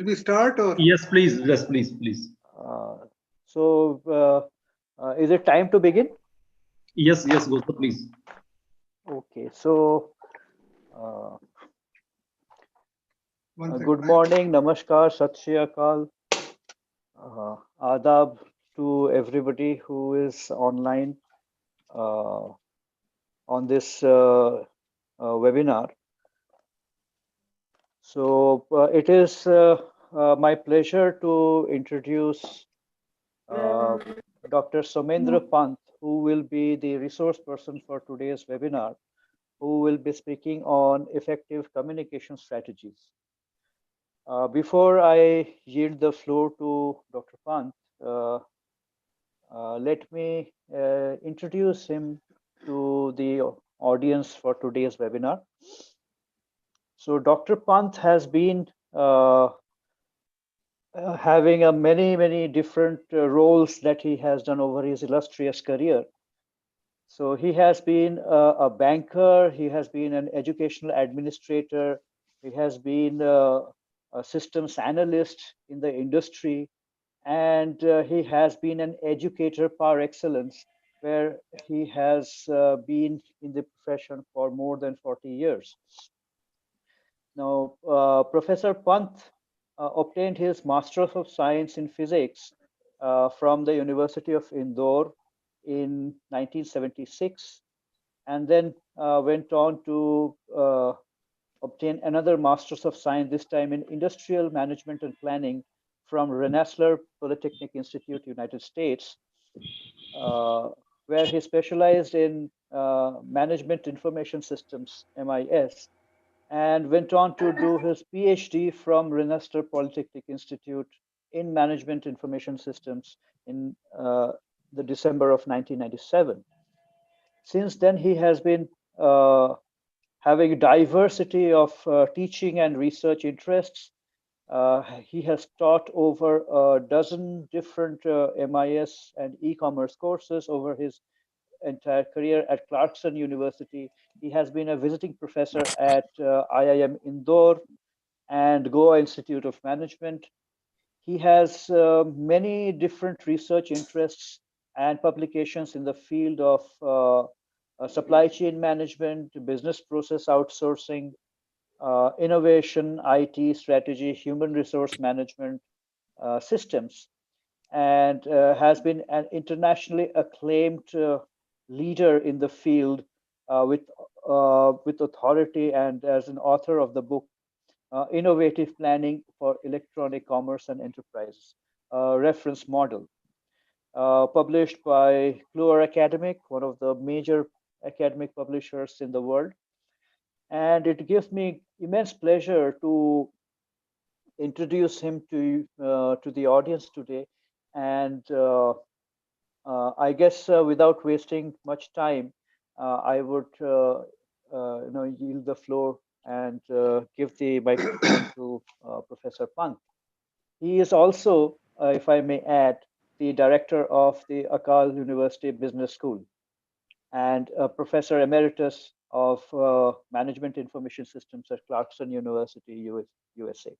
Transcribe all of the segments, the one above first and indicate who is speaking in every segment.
Speaker 1: Will we start or?
Speaker 2: Yes, please. Yes, please, please.
Speaker 3: Uh, is it time to begin?
Speaker 2: Yes, yes, Gosha, please.
Speaker 3: Okay, so uh,
Speaker 1: One second.
Speaker 3: good morning, namaskar, sat shri akal, adab to everybody who is online uh, on this webinar. So it is my pleasure to introduce Dr. Somendra Pant, who will be the resource person for today's webinar, who will be speaking on effective communication strategies. Before I yield the floor to Dr. Pant, let me introduce him to the audience for today's webinar. So Dr. Pant has been having a many different roles that he has done over his illustrious career. So he has been a banker, he has been an educational administrator, he has been a systems analyst in the industry, and he has been an educator par excellence, where he has been in the profession for more than 40 years. Now, Professor Pant obtained his Master's of Science in Physics from the University of Indore in 1976, and then went on to obtain another Master's of Science, this time in Industrial Management and Planning from Rensselaer Polytechnic Institute, United States, where he specialized in Management Information Systems, MIS, and went on to do his PhD from Rensselaer Polytechnic Institute in Management Information Systems in the December of 1997. Since then, he has been having a diversity of teaching and research interests. He has taught over a dozen different MIS and e-commerce courses over his entire career at Clarkson University. He has been a visiting professor at IIM Indore and Goa Institute of Management. He has many different research interests and publications in the field of supply chain management, business process outsourcing, innovation, IT strategy, human resource management systems, and has been an internationally acclaimed leader in the field with authority, and as an author of the book Innovative Planning for Electronic Commerce and Enterprise, reference model, published by Kluwer Academic, one of the major academic publishers in the world. And it gives me immense pleasure to introduce him to the audience today. And I guess without wasting much time, I would yield the floor and give the microphone to Professor Pant. He is also, if I may add, the director of the Akal University Business School and Professor Emeritus of Management Information Systems at Clarkson University, USA.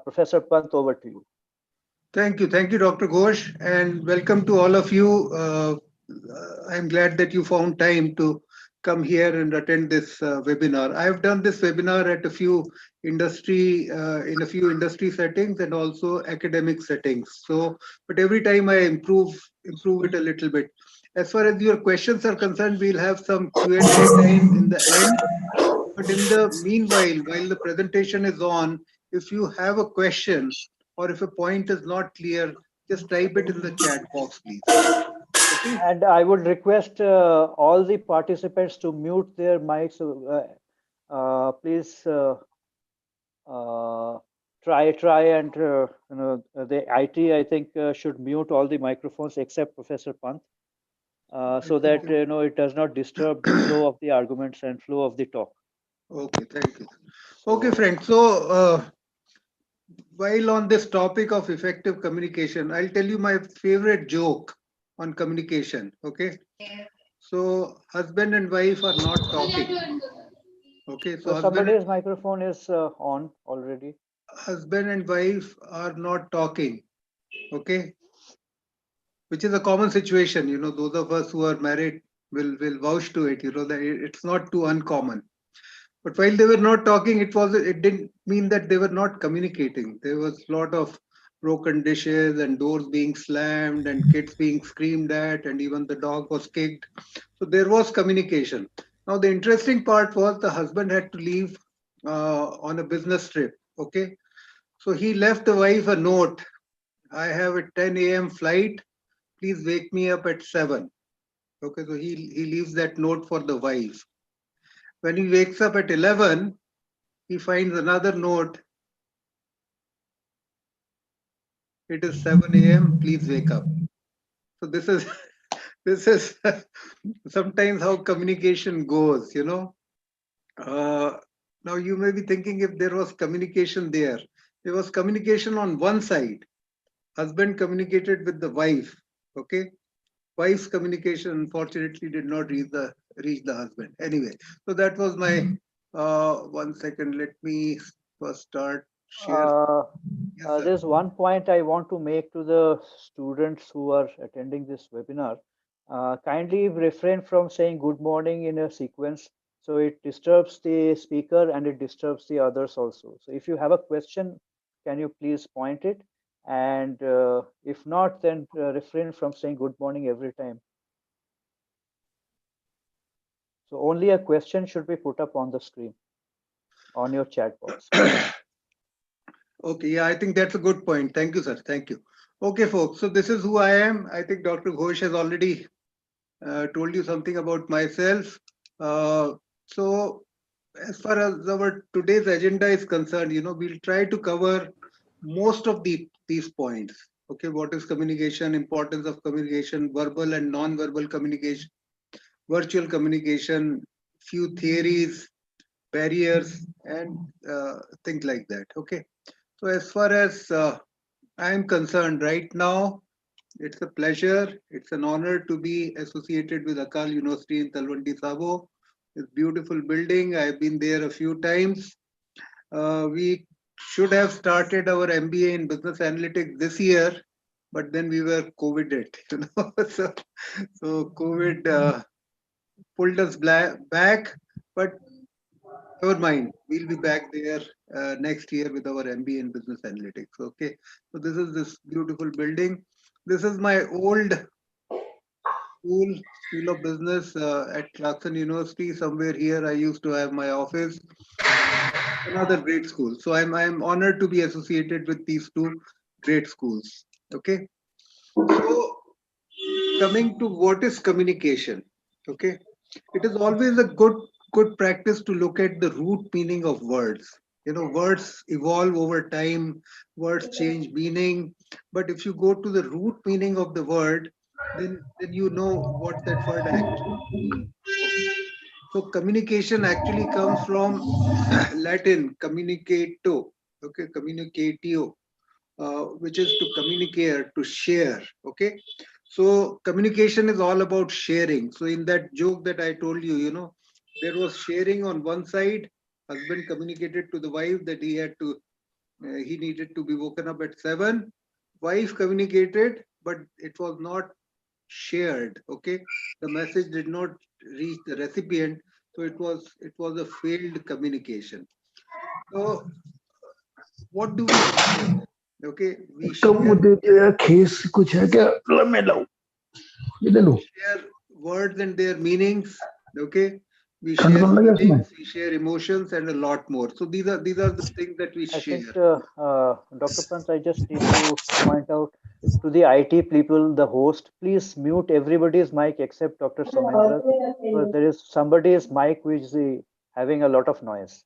Speaker 3: Professor Pant, over to you.
Speaker 1: Thank you, Dr. Ghosh, and welcome to all of you. I'm glad that you found time to come here and attend this webinar. I have done this webinar at a few industry settings and also academic settings. So, but every time I improve it a little bit. As far as your questions are concerned, we'll have some Q&A time in the end. But in the meanwhile, while the presentation is on, if you have a question or if a point is not clear, just type it in the chat box, please.
Speaker 3: Okay? And I would request all the participants to mute their mics. Please try and the IT, I think, should mute all the microphones except Professor Pant, so that it does not disturb the flow of the arguments and flow of the talk.
Speaker 1: Okay, thank you. Okay, friends. So while on this topic of effective communication, I'll tell you my favorite joke on communication. Okay. So husband and wife are not talking. Okay.
Speaker 3: So somebody's microphone is on already.
Speaker 1: husband and wife are not talking, okay, which is a common situation. Those of us who are married will vouch to it. That it's not too uncommon. But while they were not talking, it didn't mean that they were not communicating. There was a lot of broken dishes and doors being slammed and kids being screamed at, and even the dog was kicked. So there was communication. Now the interesting part was the husband had to leave on a business trip. Okay, so he left the wife a note. I have a 10 a.m. flight. Please wake me up at 7. Okay, so he leaves that note for the wife. When he wakes up at 11, he finds another note. It is 7 a.m. Please wake up. So this is sometimes how communication goes. Uh, Now you may be thinking, if there was communication there was communication on one side. Husband communicated with the wife. Okay, wife's communication unfortunately did not reach the husband. Anyway, so that was my 1 second. Let me first start share.
Speaker 3: Uh,
Speaker 1: Yes, sir.
Speaker 3: there's one point I want to make to the students who are attending this webinar. Kindly refrain from saying good morning in a sequence. So it disturbs the speaker and it disturbs the others also. So if you have a question, can you please point it? And if not, then refrain from saying good morning every time. So only a question should be put up on the screen, on your chat box.
Speaker 1: Okay, yeah, I think that's a good point. Thank you, sir. Thank you. Okay, folks. So this is who I am. I think Dr. Ghosh has already told you something about myself. So as far as our today's agenda is concerned, we'll try to cover most of these points. Okay, what is communication, importance of communication, verbal and non-verbal communication, virtual communication, few theories, barriers, and things like that. Okay. So as far as I am concerned right now, it's a pleasure, it's an honor to be associated with Akal University in Talwandi Sabo. This beautiful building, I've been there a few times. We should have started our MBA in business analytics this year, but then we were COVID-ed. So COVID pulled us back, but never mind. We'll be back there next year with our MBA in business analytics. Okay. So this beautiful building. This is my old school of business at Clarkson University. Somewhere here, I used to have my office. Another great school. So I'm honored to be associated with these two great schools. Okay. So coming to what is communication. Okay. It is always a good practice to look at the root meaning of words. Words evolve over time, words change meaning, but if you go to the root meaning of the word, then you know what that word actually means. Okay. So communication actually comes from Latin communicato, okay, communicatio, which is to communicate, to share. Okay. So communication is all about sharing. So in that joke that I told you, there was sharing on one side. Husband communicated to the wife that he needed to be woken up at 7. Wife communicated, but it was not shared. Okay. The message did not reach the recipient. So it was a failed communication. So what do we share? Okay. We
Speaker 4: तो
Speaker 1: share
Speaker 4: मुझे खेस कुछ है क्या मैं लाऊं ये ले लो
Speaker 1: share words and their meanings. Okay, we
Speaker 4: ठंड
Speaker 1: share
Speaker 4: तो लगे उसमें
Speaker 1: feelings, we share emotions, and a lot more. So these are the things that we
Speaker 3: I think,
Speaker 1: share.
Speaker 3: Dr. Pant, I just need to point out to the IT people, the host, please mute everybody's mic except Dr. Somendra. So there is somebody's mic which is having a lot of noise.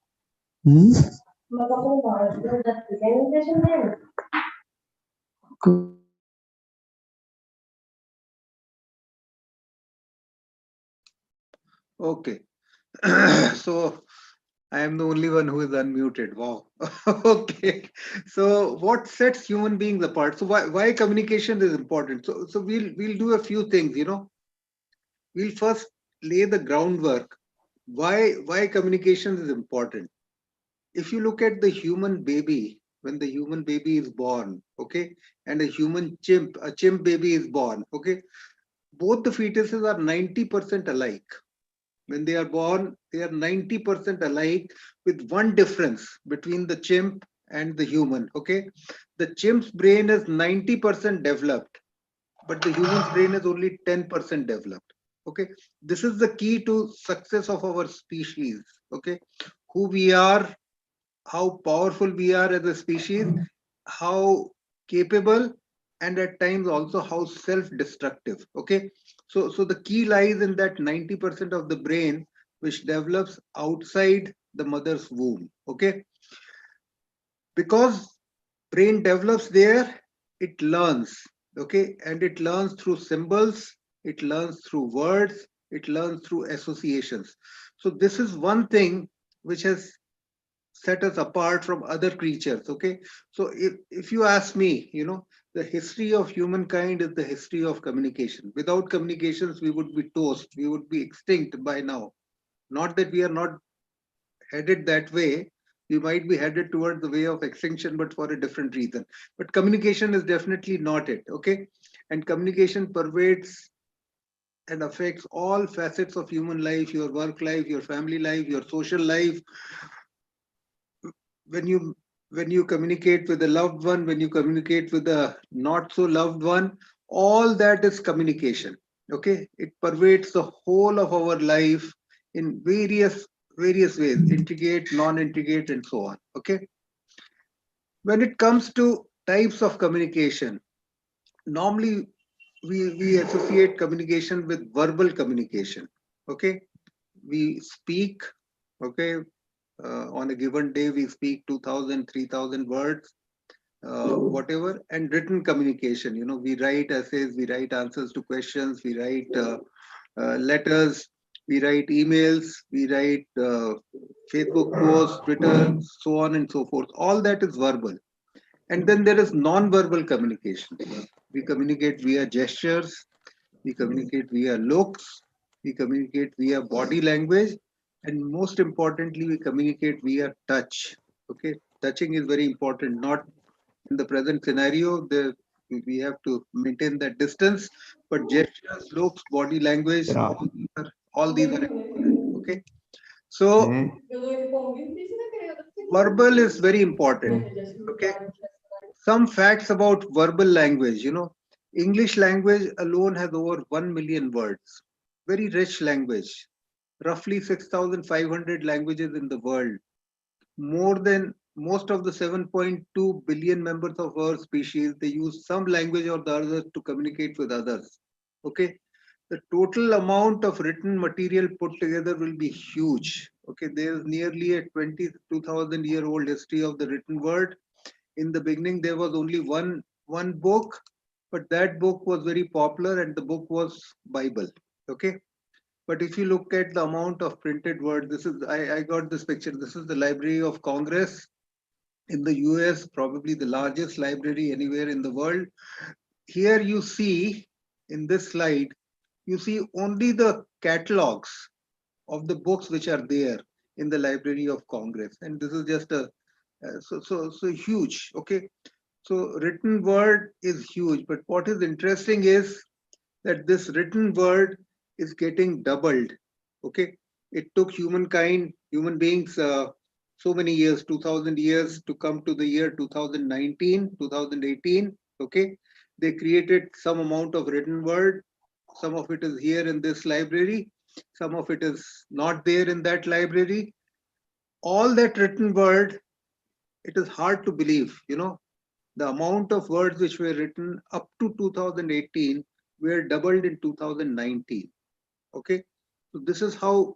Speaker 1: Okay, so I am the only one who is unmuted. Wow. Okay, so what sets human beings apart? So why communication is important? So we'll do a few things. We'll first lay the groundwork. Why communication is important? If you look at the human baby, when the human baby is born, okay, and a chimp baby is born, okay, both the fetuses are 90% alike. When they are born, they are 90% alike, with one difference between the chimp and the human, okay. The chimp's brain is 90% developed, but the human's brain is only 10% developed, okay. This is the key to success of our species, okay. Who we are, how powerful we are as a species, how capable, and at times also how self-destructive. Okay, so the key lies in that 90% of the brain which develops outside the mother's womb. Okay, because brain develops there, it learns. Okay, and it learns through symbols, it learns through words, it learns through associations. So this is one thing which has set us apart from other creatures. Okay, so if you ask me, the history of humankind is the history of communication. Without communications, we would be toast, we would be extinct by now. Not that we are not headed that way, we might be headed towards the way of extinction, but for a different reason. But communication is definitely not it. Okay, and communication pervades and affects all facets of human life, your work life, your family life, your social life. When you communicate with a loved one, when you communicate with a not so loved one, all that is communication. Okay, it pervades the whole of our life in various ways, integrate, non-integrate, and so on. Okay, when it comes to types of communication, normally we associate communication with verbal communication. Okay, we speak. Okay, on a given day we speak 2000, 3000 words, whatever. And written communication, we write essays, we write answers to questions, we write letters, we write emails, we write Facebook posts, Twitter, so on and so forth. All that is verbal. And then there is non-verbal communication. We communicate via gestures, we communicate via looks, we communicate via body language, and most importantly, we communicate via touch. Okay, touching is very important. Not in the present scenario, we have to maintain that distance, but gestures, looks, body language, all these are important. Okay, so verbal is very important. Okay, some facts about verbal language. English language alone has over 1 million words. Very rich language. Roughly 6,500 languages in the world. More than most of the 7.2 billion members of our species, they use some language or the other to communicate with others. Okay, the total amount of written material put together will be huge. Okay, there is nearly a 22,000-year-old history of the written word. In the beginning, there was only one book, but that book was very popular, and the book was Bible. Okay, but if you look at the amount of printed words, I got this picture. This is the Library of Congress in the US, probably the largest library anywhere in the world. Here you see, in this slide, you see only the catalogs of the books which are there in the Library of Congress. And this is just so huge. Okay, so written word is huge, but what is interesting is that this written word is getting doubled. Okay, it took human beings, so many years, 2000 years, to come to the year 2019, 2018. Okay, they created some amount of written word. Some of it is here in this library, some of it is not there in that library. All that written word, it is hard to believe, the amount of words which were written up to 2018 were doubled in 2019. Okay, so this is how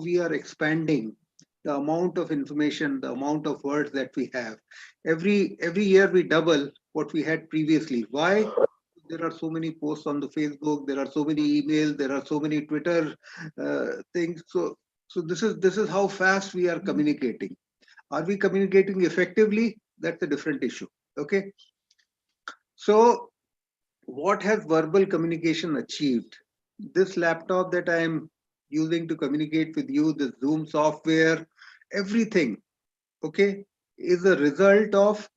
Speaker 1: we are expanding the amount of information, the amount of words that we have. Every year we double what we had previously. Why? There are so many posts on the Facebook, there are so many emails, there are so many Twitter things. So this is how fast we are communicating. Are we communicating effectively? That's a different issue. Okay, so what has verbal communication achieved? This laptop that I am using to communicate with you, the Zoom software, everything, okay, is a result of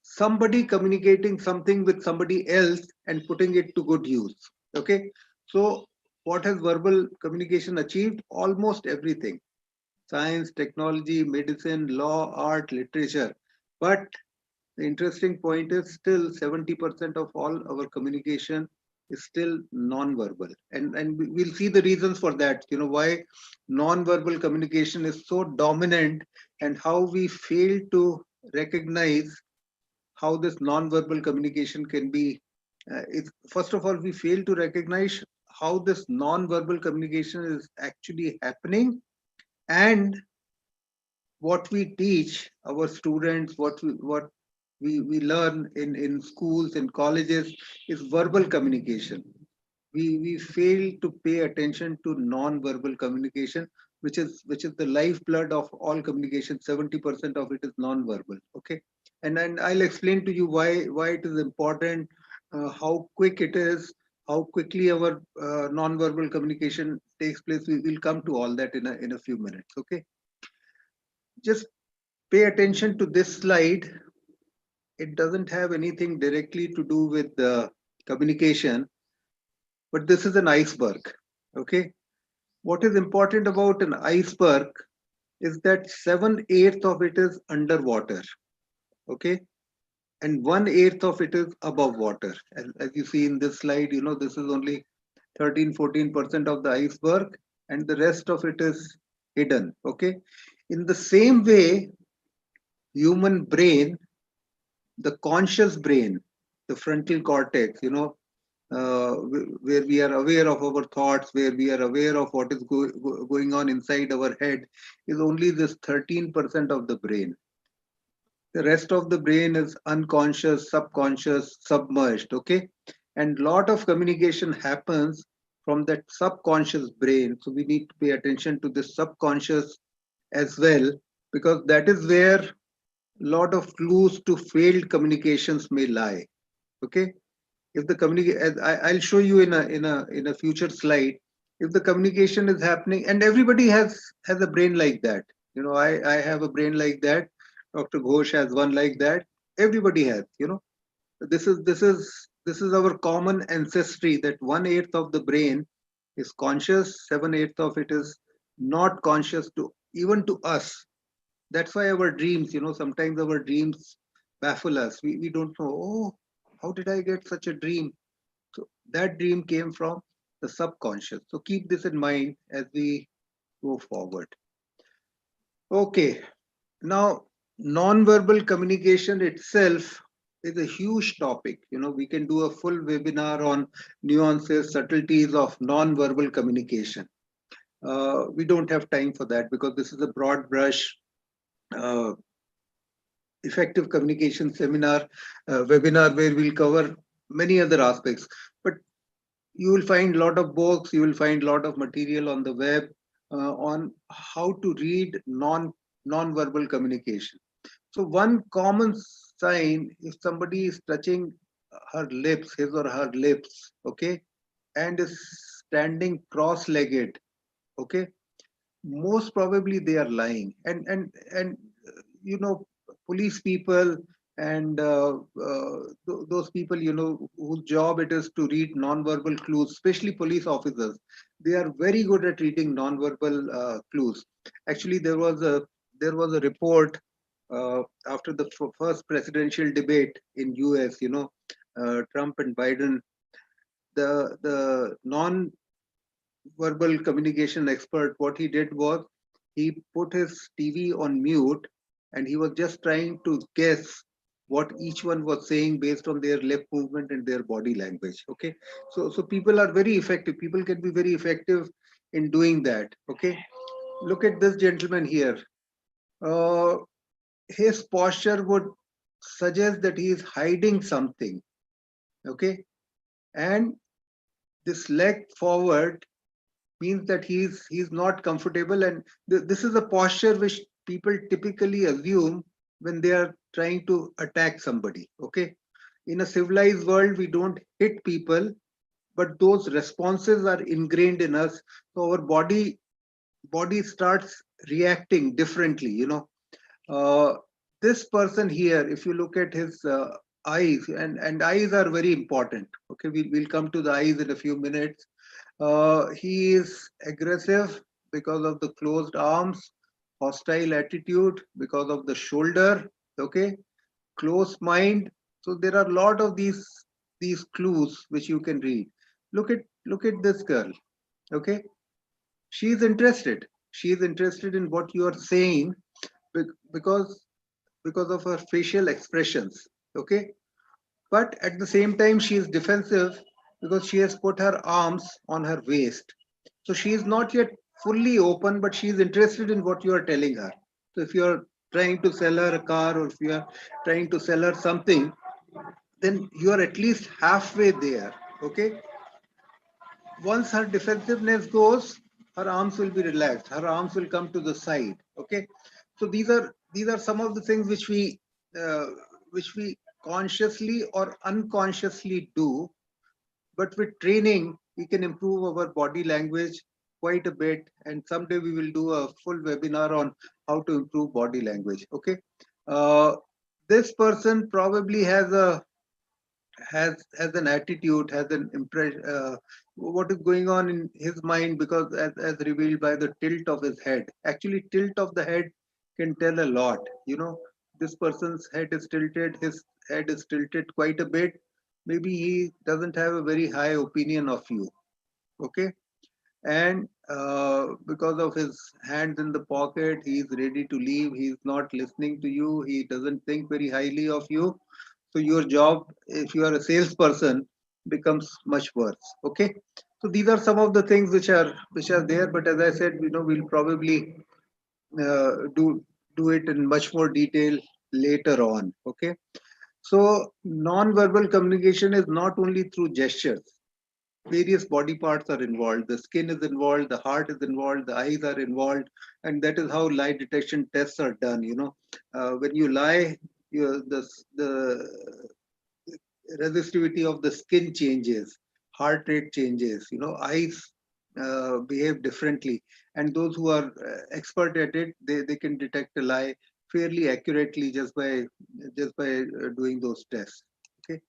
Speaker 1: somebody communicating something with somebody else and putting it to good use. Okay, so what has verbal communication achieved? Almost everything: science, technology, medicine, law, art, literature. But the interesting point is still 70% of all our communication is still non-verbal. And we'll see the reasons for that, why non-verbal communication is so dominant and how we fail to recognize how this non-verbal communication can be. First of all, we fail to recognize how this non-verbal communication is actually happening, and what we teach our students, what we learn in schools and colleges is verbal communication. We fail to pay attention to non-verbal communication, which is the lifeblood of all communication. 70% of it is non-verbal. Okay, and then I'll explain to you why it is important, how quick it is, how quickly our non-verbal communication takes place. We will come to all that in a few minutes. Okay, just pay attention to this slide. It doesn't have anything directly to do with the communication, but this is an iceberg. Okay, what is important about an iceberg is that 7/8 of it is underwater. Okay, and 1/8 of it is above water. As you see in this slide, this is only 13-14% of the iceberg, and the rest of it is hidden. Okay, in the same way, human brain, the conscious brain, the frontal cortex, where we are aware of our thoughts, where we are aware of what is going on inside our head, is only this 13% of the brain. The rest of the brain is unconscious, subconscious, submerged. Okay, and lot of communication happens from that subconscious brain. So we need to pay attention to the subconscious as well, because that is where a lot of clues to failed communications may lie. Okay, if the communication, I'll show you in a future slide, if the communication is happening, and everybody has a brain like that. I have a brain like that. Dr. Ghosh has one like that. Everybody has. This is our common ancestry, that 1/8 of the brain is conscious, 7/8 of it is not conscious to even to us. That's why our dreams, sometimes our dreams baffle us. We don't know, oh, how did I get such a dream? So that dream came from the subconscious. So keep this in mind as we go forward. Okay, now non-verbal communication itself is a huge topic. We can do a full webinar on nuances, subtleties of non-verbal communication. We don't have time for that because this is a broad brush effective communication seminar, webinar, where we'll cover many other aspects. But you will find a lot of books, you will find a lot of material on the web on how to read non-verbal communication. So one common sign, if somebody is touching her lips, his or her lips, okay, and is standing cross-legged, okay, most probably they are lying. And police people and those people, whose job it is to read non-verbal clues, especially police officers, they are very good at reading non-verbal clues. Actually, there was a report after the first presidential debate in US, Trump and Biden. The non-verbal communication expert, what he did was he put his TV on mute, and he was just trying to guess what each one was saying based on their lip movement and their body language. Okay, so people are very effective. People can be very effective in doing that. Okay, look at this gentleman here. His posture would suggest that he is hiding something. Okay, and this leg forward means that he's not comfortable, and this is a posture which people typically assume when they are trying to attack somebody. Okay, in a civilized world we don't hit people, but those responses are ingrained in us, so our body starts reacting differently. uh, this person here, if you look at his eyes, and eyes are very important. Okay, we'll come to the eyes in a few minutes. He is aggressive because of the closed arms, hostile attitude because of the shoulder, okay, close mind. So there are a lot of these clues which you can read. Look at this girl, okay. She is interested. She is interested in what you are saying because of her facial expressions, okay. But at the same time, she is defensive because she has put her arms on her waist. So she is not yet fully open, but she is interested in what you are telling her. So if you are trying to sell her a car, or if you are trying to sell her something, then you are at least halfway there. Okay. Once her defensiveness goes, her arms will be relaxed. Her arms will come to the side. Okay. So these are some of the things uh, which we consciously or unconsciously do, but with training we can improve our body language quite a bit, and someday we will do a full webinar on how to improve body language. Okay. uh, this person probably has an attitude, has an impression, what is going on in his mind, because as revealed by the tilt of his head. Actually, tilt of the head can tell a lot. This person's head is tilted, his head is tilted quite a bit. Maybe he doesn't have a very high opinion of you. Okay. And because of his hands in the pocket, he is ready to leave. He's not listening to you. He doesn't think very highly of you. So your job, if you are a salesperson, becomes much worse. Okay. So these are some of the things which are there. But as I said, we'll probably do it in much more detail later on. Okay. So non-verbal communication is not only through gestures. Various body parts are involved. The skin is involved, the heart is involved, the eyes are involved, and that is how lie detection tests are done. When you lie, the resistivity of the skin changes, heart rate changes. Eyes behave differently, and those who are expert at it, they can detect a lie fairly accurately just by doing those tests. Okay.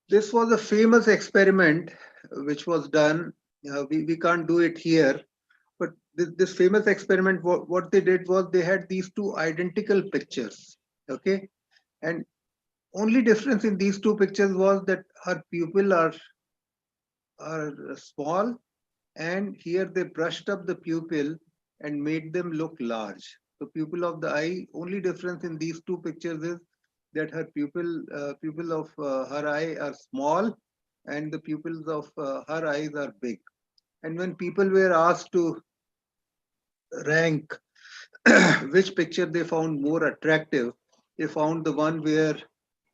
Speaker 1: This was a famous experiment which was done. We can't do it here, but this famous experiment, what they did was they had these two identical pictures. Okay. And only difference in these two pictures was that her pupil are small, and here they brushed up the pupil and made them look large. The pupil of the eye, only difference in these two pictures is that her pupil of her eye are small, and the pupils of her eyes are big. And when people were asked to rank which picture they found more attractive, they found the one where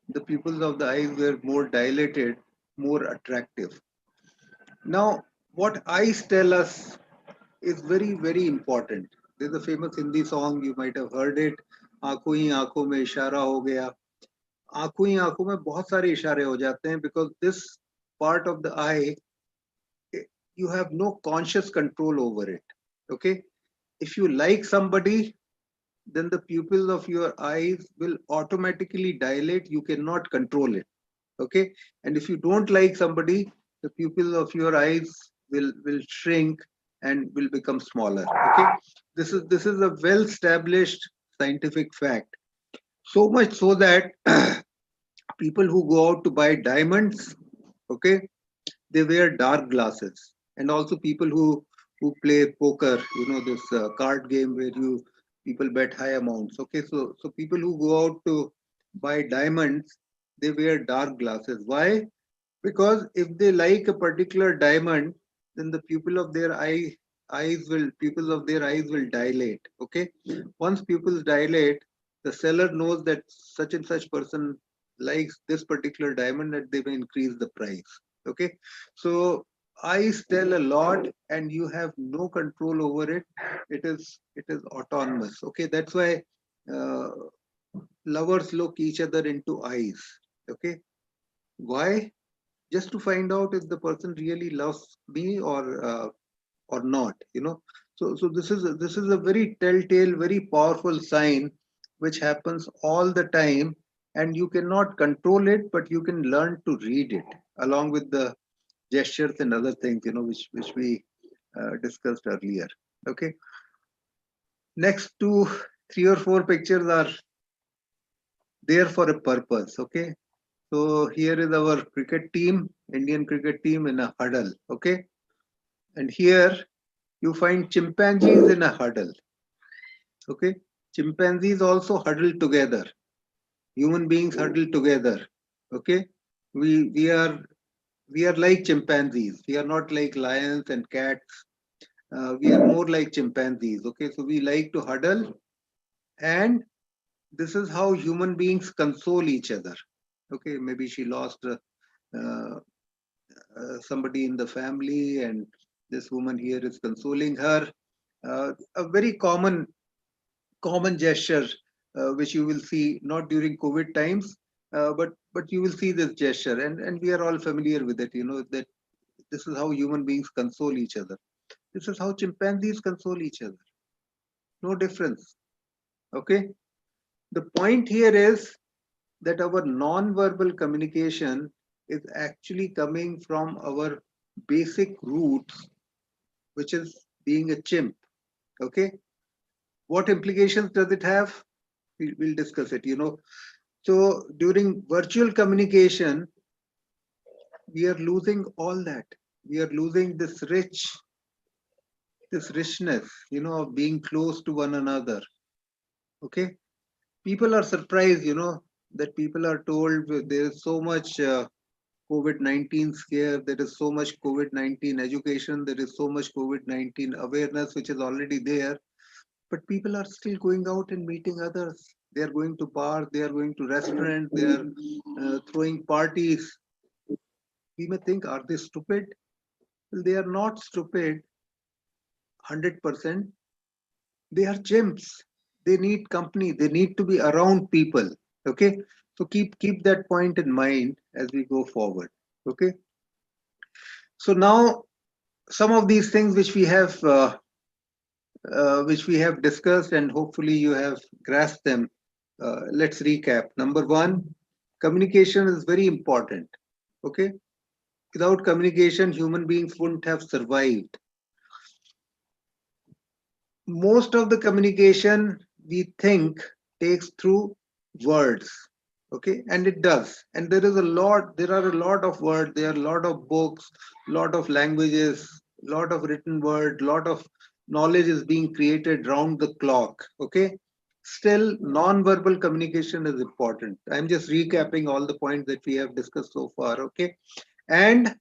Speaker 1: the pupils of the eyes were more dilated, more attractive. Now, what eyes tell us is very, very important. There's a famous Hindi song, you might have heard it. आंखों ही आंखों में इशारा हो गया. आंखों ही आंखों में बहुत सारे इशारे हो जाते हैं, because this part of the eye, you have no conscious control over it. Okay. If you like somebody, then the pupils of your eyes will automatically dilate. You cannot control it. Okay. And if you don't like somebody, the pupils of your eyes will shrink and will become smaller. Okay. This is a well established scientific fact. So much so that people who go out to buy diamonds, okay, they wear dark glasses. And also people who play poker, this card game where people bet high amounts. Okay. So people who go out to buy diamonds, they wear dark glasses. Why? Because if they like a particular diamond, then the pupils of their eyes will dilate. Okay. Once pupils dilate, the seller knows that such and such person likes this particular diamond, that they may increase the price. Okay. So eyes tell a lot, and you have no control over it. It is autonomous. Okay. That's why uh, lovers look each other into eyes. Okay. Why? Just to find out if the person really loves me or not. So this is a very telltale, very powerful sign which happens all the time, and you cannot control it, but you can learn to read it along with the gestures and other things, which we discussed earlier. Okay. Next 3 or 4 pictures are there for a purpose. Okay. So here is our cricket team, Indian cricket team in a huddle. Okay. And here you find chimpanzees in a huddle. Okay. Chimpanzees also huddle together. Human beings huddle together. Okay. We are like chimpanzees. We are not like lions and cats. We are more like chimpanzees. Okay. So we like to huddle, and this is how human beings console each other. Okay. Maybe she lost somebody in the family, and this woman here is consoling her. A very common gesture, which you will see not during COVID times, but you will see this gesture, and we are all familiar with it. That this is how human beings console each other. This is how chimpanzees console each other. No difference. Okay. The point here is that our non-verbal communication is actually coming from our basic roots, which is being a chimp. Okay. What implications does it have? We'll discuss it. So during virtual communication, we are losing all that. We are losing this richness, of being close to one another. Okay. People are surprised, that people are told there is so much COVID-19 scare, there is so much COVID-19 education, there is so much COVID-19 awareness, which is already there. But people are still going out and meeting others. They are going to bars, they are going to restaurants, they are throwing parties. We may think, are they stupid? Well, they are not stupid 100%. They are chimps. They need company. They need to be around people. Okay. So keep that point in mind as we go forward. Okay. So now some of these things which we have discussed, and hopefully you have grasped them. Let's recap. Number one, communication is very important. Okay. Without communication, human beings wouldn't have survived. Most of the communication we think takes through words. Okay. And it does. And there are a lot of words, there are a lot of books, lot of languages, lot of written word, lot of knowledge is being created round the clock. Okay. Still, non-verbal communication is important. I'm just recapping all the points that we have discussed so far. Okay. And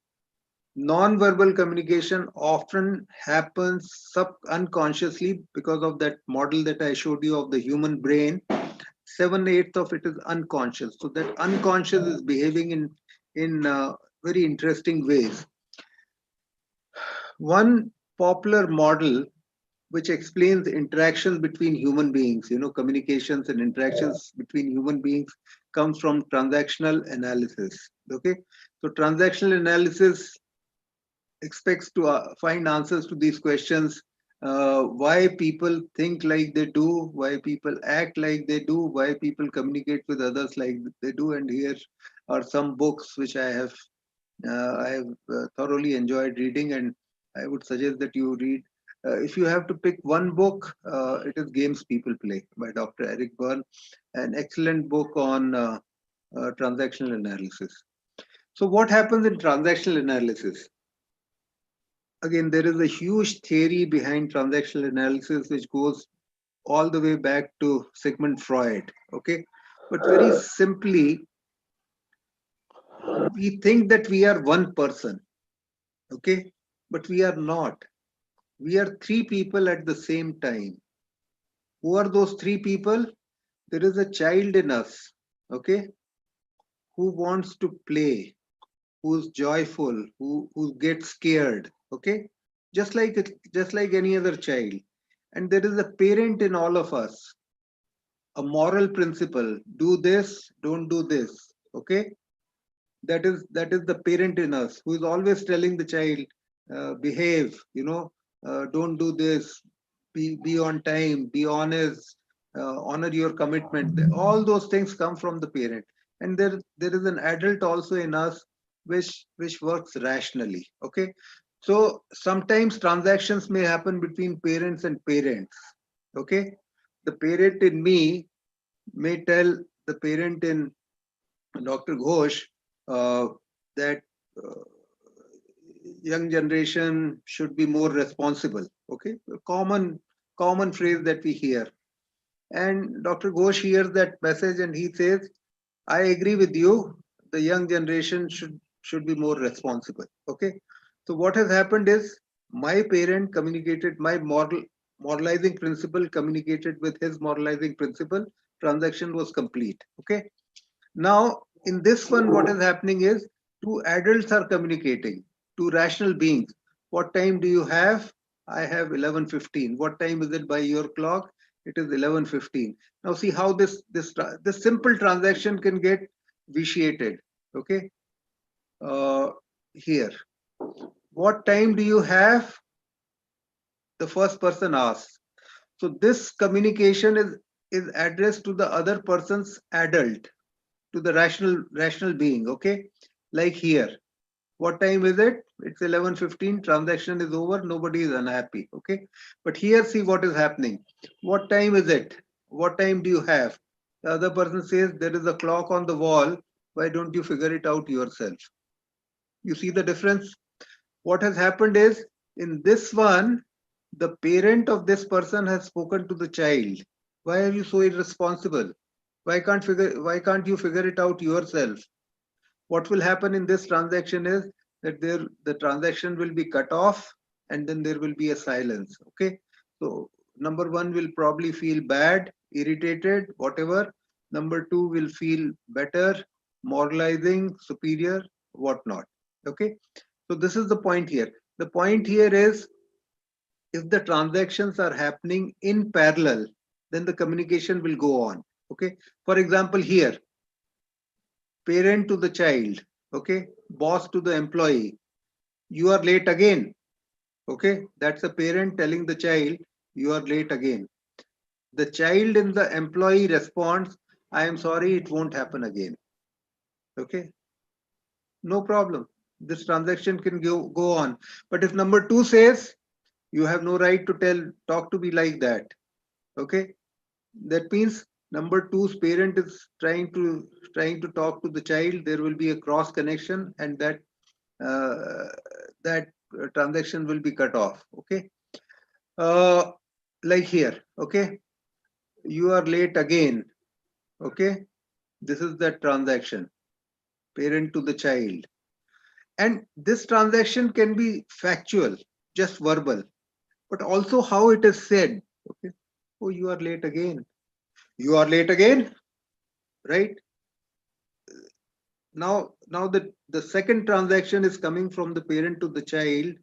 Speaker 1: non-verbal communication often happens unconsciously because of that model that I showed you of the human brain. 7/8 of it is unconscious. So that unconscious is behaving in very interesting ways. One popular model which explains interactions between human beings, communications and interactions between human beings, comes from transactional analysis. Okay. So transactional analysis expects to find answers to these questions. Why people think like they do, why people act like they do, why people communicate with others like they do. And here are some books which I have thoroughly enjoyed reading, and I would suggest that you read. If you have to pick one book, it is Games People Play by Dr. Eric Berne, an excellent book on transactional analysis. So what happens in transactional analysis? Again, there is a huge theory behind transactional analysis which goes all the way back to Sigmund Freud. Okay. But very simply, we think that we are one person. Okay. But we are not. We are three people at the same time. Who are those three people? There is a child in us. Okay. Who wants to play, who's joyful, who gets scared. Okay. Just like any other child. And there is a parent in all of us, a moral principle: do this, don't do this. Okay. That is the parent in us who is always telling the child, behave, don't do this, be on time, be honest, honor your commitment. All those things come from the parent. And there is an adult also in us which works rationally. Okay. So sometimes transactions may happen between parents and parents. Okay. The parent in me may tell the parent in Dr. Ghosh that young generation should be more responsible. Okay, a common phrase that we hear. And Dr. Ghosh hears that message and he says, I agree with you. The young generation should be more responsible. Okay. So what has happened is my parent communicated my moralizing principle communicated with his moralizing principle. Transaction was complete. Okay. Now in this one, what is happening is two adults are communicating, two rational beings. What time do you have? I have 11:15. What time is it by your clock? It is 11:15. Now see how this simple transaction can get vitiated. Okay. Here, what time do you have? The first person asks. So this communication is addressed to the other person's adult, to the rational being. Okay. Like here, what time is it? It's 11:15. Transaction is over. Nobody is unhappy. Okay. But here, see what is happening. What time is it? What time do you have? The other person says, there is a clock on the wall. Why don't you figure it out yourself? You see the difference? What has happened is in this one, the parent of this person has spoken to the child. Why are you so irresponsible? Why can't you figure it out yourself? What will happen in this transaction is that the transaction will be cut off and then there will be a silence. Okay. So number one will probably feel bad, irritated, whatever. Number two will feel better, moralizing, superior, whatnot. Okay. So this is the point here. The point here is if the transactions are happening in parallel, then the communication will go on. Okay. For example, here, parent to the child, okay, boss to the employee, you are late again. Okay, that's a parent telling the child, you are late again. The child in the employee responds, I am sorry, it won't happen again. Okay, no problem. This transaction can go on. But if number two says, you have no right to talk to me like that. Okay, that means number two's parent is trying to talk to the child. There will be a cross connection, and that transaction will be cut off. Okay, like here. Okay, you are late again. Okay, this is that transaction, parent to the child, and this transaction can be factual, just verbal, but also how it is said. Okay, oh, you are late again. You are late again, right? Now the second transaction is coming from the parent to the child.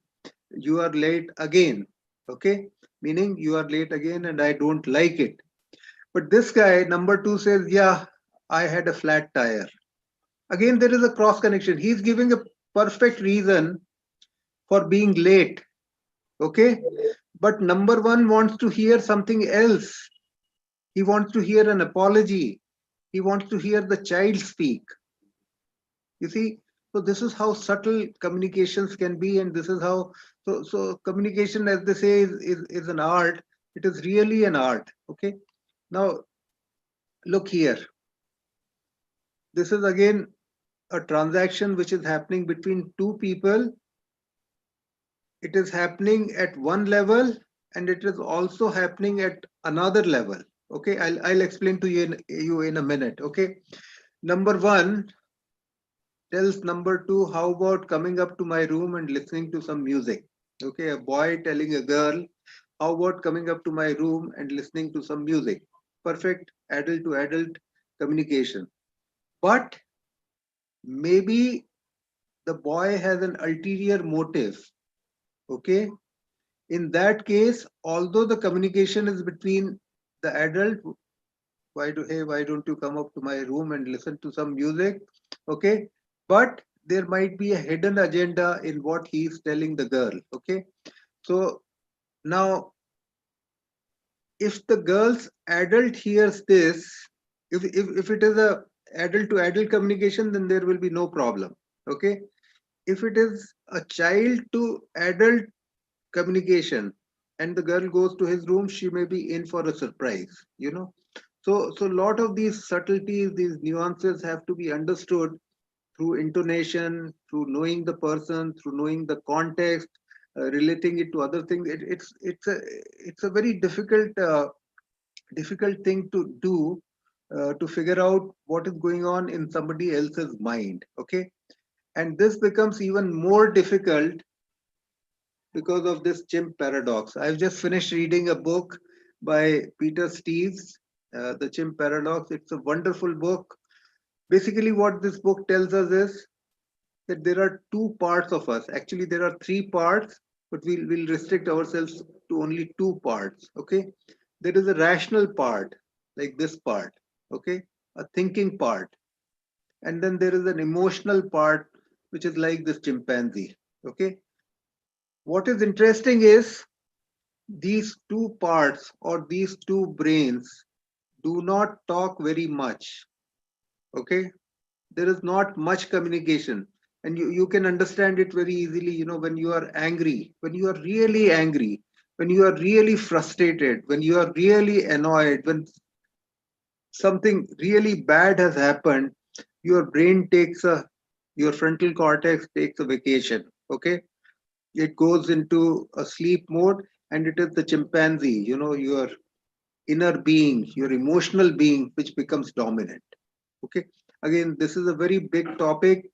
Speaker 1: You are late again. Okay, meaning you are late again and I don't like it. But this guy number two says, yeah, I had a flat tire. Again, there is a cross connection. He's giving a perfect reason for being late. Okay, but number one wants to hear something else. He wants to hear an apology. He wants to hear the child speak. You see, so this is how subtle communications can be, and this is how so communication, as they say, is an art. It is really an art. Okay. Now look here. This is again a transaction which is happening between two people. It is happening at one level and it is also happening at another level. Okay, I'll explain to you in a minute. Okay, number one tells number two, how about coming up to my room and listening to some music? Okay, a boy telling a girl, how about coming up to my room and listening to some music? Perfect adult to adult communication. But maybe the boy has an ulterior motive. Okay, in that case, although the communication is between the adult, why don't you come up to my room and listen to some music? Okay, but there might be a hidden agenda in what he's telling the girl. Okay, so now if the girl's adult hears this, if it is a adult to adult communication, then there will be no problem. Okay. If it is a child to adult communication and the girl goes to his room, she may be in for a surprise, you know. So a lot of these subtleties, these nuances have to be understood through intonation, through knowing the person, through knowing the context, relating it to other things. It's a very difficult thing to do, to figure out what is going on in somebody else's mind. Okay, and this becomes even more difficult because of this Chimp Paradox. I've just finished reading a book by Peter Steves, The Chimp Paradox. It's a wonderful book. Basically, what this book tells us is that there are two parts of us. Actually, there are three parts, but we'll restrict ourselves to only two parts. Okay, there is a rational part, like this part. Okay, a thinking part, and then there is an emotional part, which is like this chimpanzee. Okay, what is interesting is these two parts or these two brains do not talk very much. Okay, there is not much communication, and you can understand it very easily. You know, when you are angry, when you are really angry, when you are really frustrated, when you are really annoyed, when something really bad has happened, your brain takes a your frontal cortex takes a vacation. Okay, it goes into a sleep mode, and it is the chimpanzee, you know, your inner being, your emotional being, which becomes dominant. Okay, again, this is a very big topic.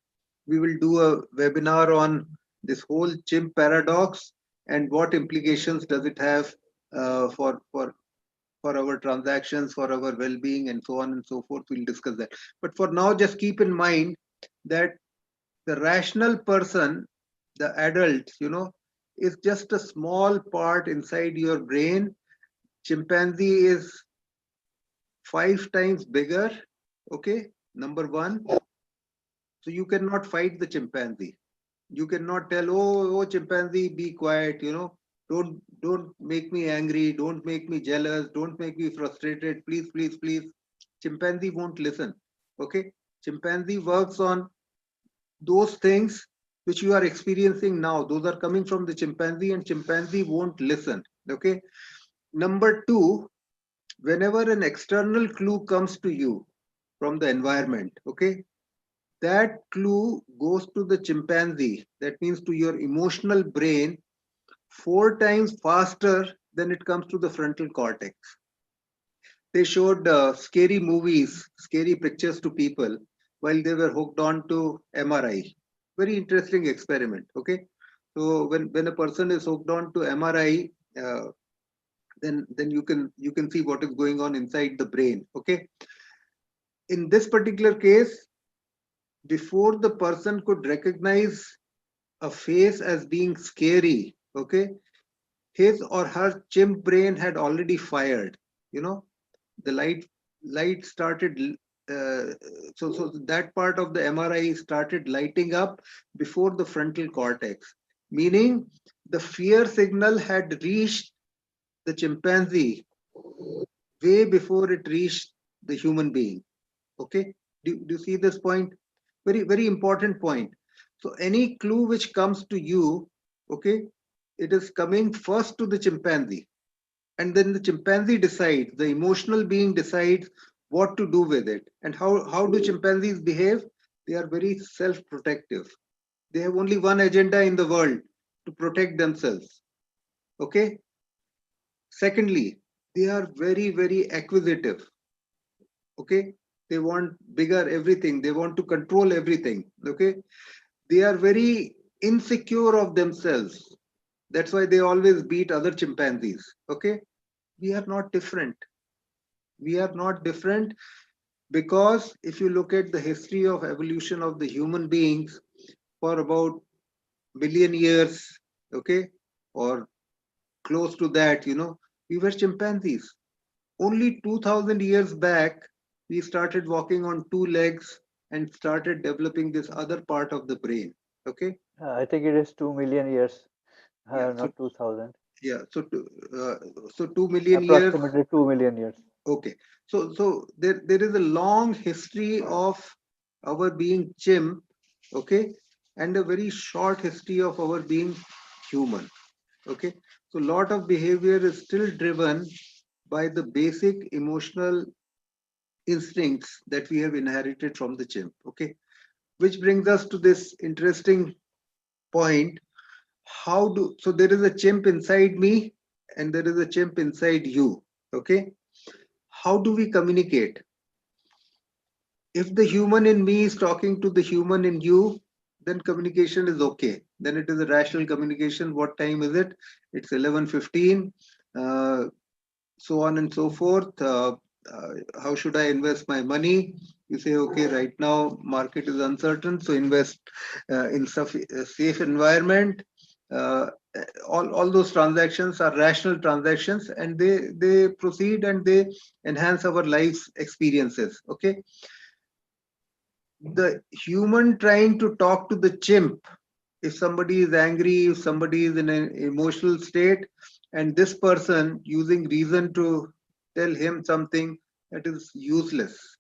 Speaker 1: We will do a webinar on this whole Chimp paradox and what implications does it have, for our transactions, for our well-being, and so on and so forth. We'll discuss that. But for now, just keep in mind that the rational person, the adult, you know, is just a small part inside your brain. Chimpanzee is 5 times bigger. Okay, number one. So you cannot fight the chimpanzee. You cannot tell, oh, chimpanzee, be quiet, you know, don't make me angry, don't make me jealous, don't make me frustrated, please, please, please. Chimpanzee won't listen. Okay, chimpanzee works on those things which you are experiencing now. Those are coming from the chimpanzee, and chimpanzee won't listen. Okay, number two, whenever an external clue comes to you from the environment, okay, that clue goes to the chimpanzee, that means to your emotional brain, 4 times faster than it comes to the frontal cortex. They showed scary movies, scary pictures to people while they were hooked on to MRI. Very interesting experiment. Okay, so when a person is hooked on to MRI, then you can see what is going on inside the brain. Okay, in this particular case, before the person could recognize a face as being scary, okay, his or her chimp brain had already fired. You know, the light started, so that part of the MRI started lighting up before the frontal cortex, meaning the fear signal had reached the chimpanzee way before it reached the human being. Okay, do you see this point? Very important point. So any clue which comes to you, okay, it is coming first to the chimpanzee, and then the chimpanzee decides, the emotional being decides what to do with it. And how do chimpanzees behave? They are very self-protective. They have only one agenda in the world: to protect themselves. Okay, secondly, they are very acquisitive. Okay, they want bigger everything, they want to control everything. Okay, they are very insecure of themselves. That's why they always beat other chimpanzees. Okay, we are not different. We are not different, because if you look at the history of evolution of the human beings, for about million years, okay, or close to that, you know, we were chimpanzees. Only 2000 years back, we started walking on two legs and started developing this other part of the brain. Okay,
Speaker 3: I think it is 2 million years,
Speaker 1: yeah. So
Speaker 3: not 2000.
Speaker 1: Yeah. So 2 million years.
Speaker 3: Approximately 2 million years.
Speaker 1: Okay. So there is a long history of our being chimp, okay, and a very short history of our being human. Okay. So a lot of behavior is still driven by the basic emotional instincts that we have inherited from the chimp. Okay. Which brings us to this interesting point. So there is a chimp inside me and there is a chimp inside you. Okay. How do we communicate? If the human in me is talking to the human in you, then communication is okay. Then it is a rational communication. What time is it? It's 11:15. Uh, so on and so forth. How should I invest my money? You say, okay, right now market is uncertain, so invest in a safe environment. Uh, all those transactions are rational transactions, and they proceed and they enhance our life's experiences. Okay, the human trying to talk to the chimp, if somebody is angry, if somebody is in an emotional state, and this person using reason to tell him something, that is useless.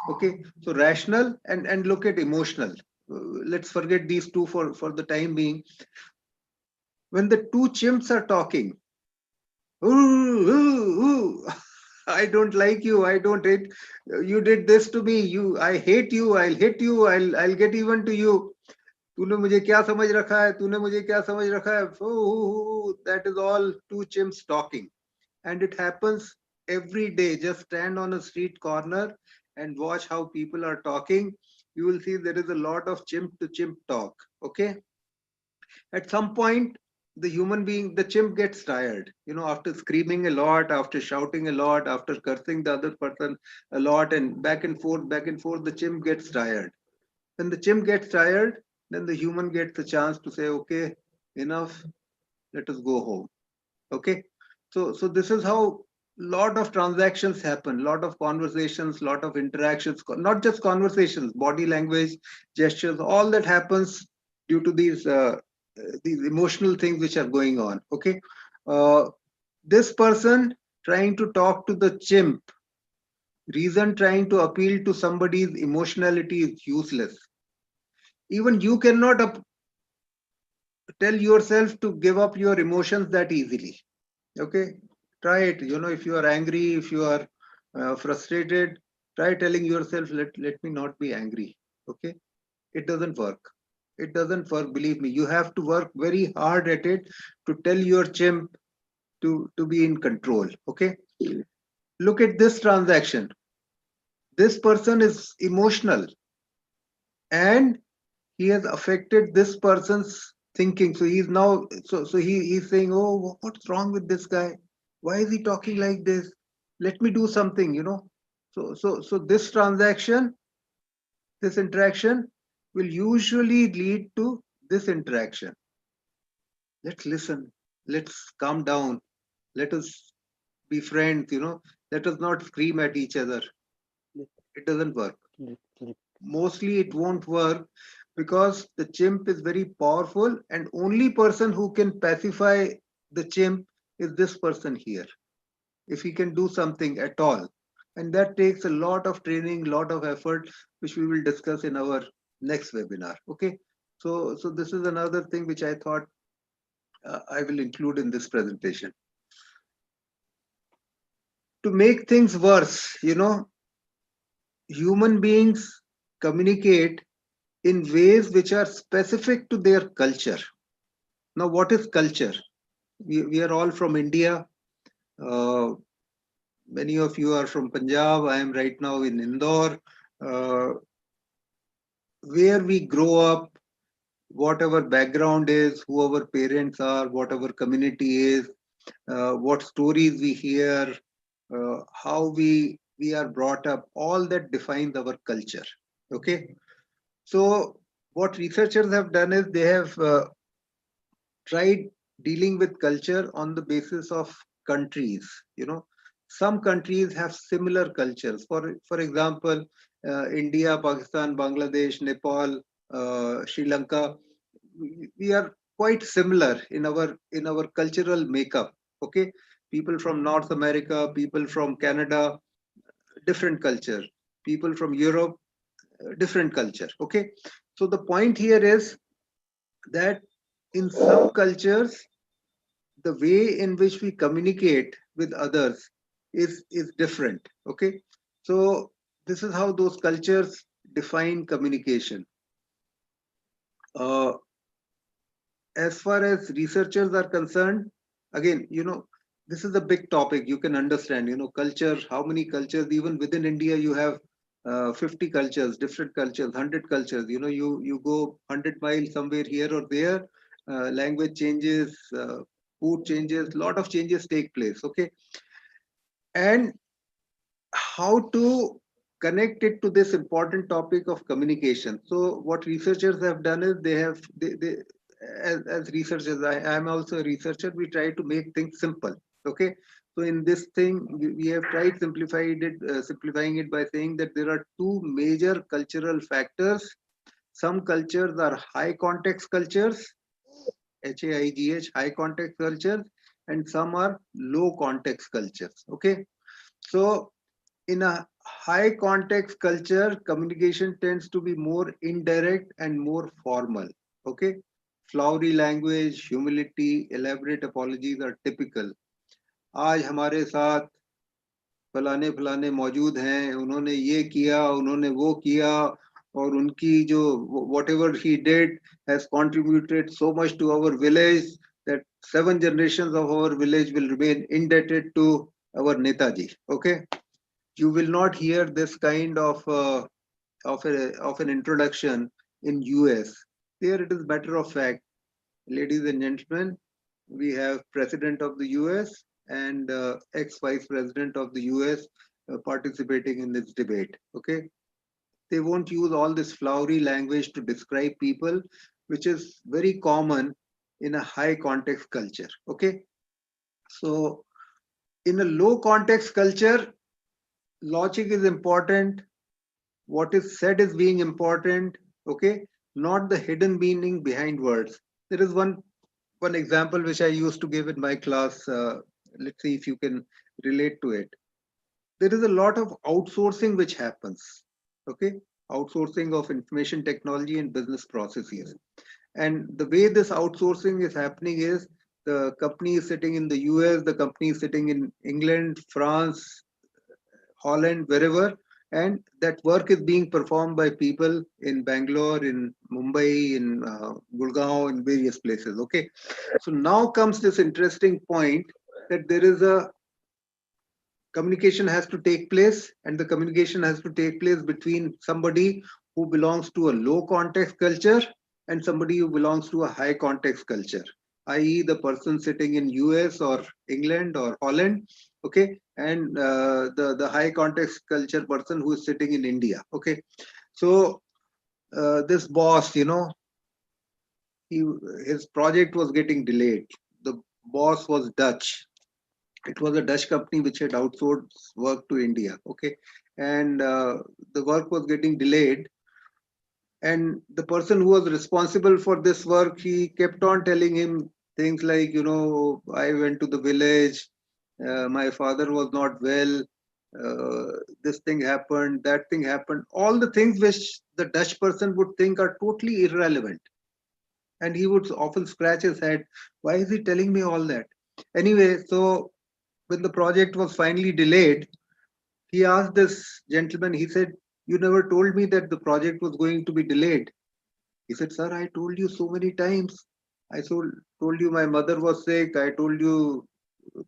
Speaker 1: Okay, so rational and look at emotional. Let's forget these two for the time being. When the two chimps are talking, ooh, ooh, ooh, I don't like you, I don't hate you, did this to me, I hate you, I'll hit you, I'll get even to you. तूने मुझे क्या समझ रखा है, तूने मुझे क्या समझ रखा है. That is all two chimps talking, and it happens every day. Just stand on a street corner and watch how people are talking. You will see there is a lot of chimp to chimp talk. Okay, at some point the human being, the chimp, gets tired, after screaming a lot, after shouting a lot, after cursing the other person a lot, and back and forth, the chimp gets tired. When the chimp gets tired, then the human gets a chance to say, okay, enough, let us go home. Okay. So this is how lot of transactions happen, lot of conversations, lot of interactions, not just conversations, body language, gestures, all that happens due to these emotional things which are going on. Okay. This person trying to talk to the chimp, reason trying to appeal to somebody's emotionality is useless. Even you cannot tell yourself to give up your emotions that easily. Okay, try it. If you are angry, if you are frustrated, try telling yourself, let me not be angry. Okay, it doesn't work. It doesn't work, believe me. You have to work very hard at it to tell your chimp to be in control. Okay, look at this transaction. This person is emotional and he has affected this person's thinking. So he's now, he's saying, oh, what's wrong with this guy? Why is he talking like this? Let me do something. So this transaction, this interaction will usually lead to this interaction. Let's listen. Let's calm down. Let us be friends. Let us not scream at each other. It doesn't work. Mostly it won't work because the chimp is very powerful, and only person who can pacify the chimp is this person here, if he can do something at all. And that takes a lot of training, lot of effort, which we will discuss in our next webinar. Okay, so this is another thing which I thought I will include in this presentation. To make things worse, human beings communicate in ways which are specific to their culture. Now, what is culture? We are all from India. Many of you are from Punjab. I am right now in Indore. Where we grow up, whatever background is, who our parents are, what our community is, what stories we hear, how we are brought up, all that defines our culture. Okay. So what researchers have done is they have tried dealing with culture on the basis of countries. Some countries have similar cultures. For example, India, Pakistan, Bangladesh, Nepal, Sri Lanka, we are quite similar in our cultural makeup. Okay, people from North America, people from Canada, different culture. People from Europe, different culture. Okay, so the point here is that in some cultures, the way in which we communicate with others is different. Okay, so this is how those cultures define communication. Uh, as far as researchers are concerned, again, this is a big topic. You can understand, culture, how many cultures, even within India, you have 50 cultures, different cultures, 100 cultures. You go 100 miles somewhere here or there, language changes, food changes, lot of changes take place. Okay, and how to connect it to this important topic of communication. So what researchers have done is they as researchers, I am also a researcher, we try to make things simple. Okay, so in this thing we have tried simplifying it by saying that there are two major cultural factors. Some cultures are high context cultures, HAIGH, high context cultures, and some are low context cultures. Okay, so in a high context culture, communication tends to be more indirect and more formal. Okay, flowery language, humility, elaborate apologies are typical. आज हमारे साथ फलाने फलाने मौजूद हैं, उन्होंने ये किया, उन्होंने वो किया, और उनकी जो whatever he did has contributed so much to our village that 7 generations of our village will remain indebted to our Netaji. Okay, you will not hear this kind of an introduction in US. There it is matter of fact, ladies and gentlemen, we have President of the US and ex-Vice President of the US participating in this debate. Okay, they won't use all this flowery language to describe people, which is very common in a high context culture. Okay, so in a low context culture, logic is important, what is said is being important. Okay, not the hidden meaning behind words. There is one example which I used to give in my class. Let's see if you can relate to it. There is a lot of outsourcing which happens. Okay, outsourcing of information technology and business processes. And the way this outsourcing is happening is the company is sitting in the US, the company is sitting in England, France, Holland, wherever, and that work is being performed by people in Bangalore, in Mumbai, in Gurgaon, in various places. Okay, so now comes this interesting point that there is a communication has to take place, and the communication has to take place between somebody who belongs to a low context culture and somebody who belongs to a high context culture, i.e. the person sitting in US or England or Holland, okay, and the high context culture person who is sitting in India. Okay, so this boss, his project was getting delayed. The boss was Dutch. It was a Dutch company which had outsourced work to India. Okay, and the work was getting delayed. And the person who was responsible for this work, he kept on telling him things like, I went to the village, my father was not well, this thing happened, that thing happened. All the things which the Dutch person would think are totally irrelevant. And he would often scratch his head, why is he telling me all that? Anyway, so when the project was finally delayed, he asked this gentleman, he said, you never told me that the project was going to be delayed. He said, sir, I told you so many times. I told you my mother was sick. I told you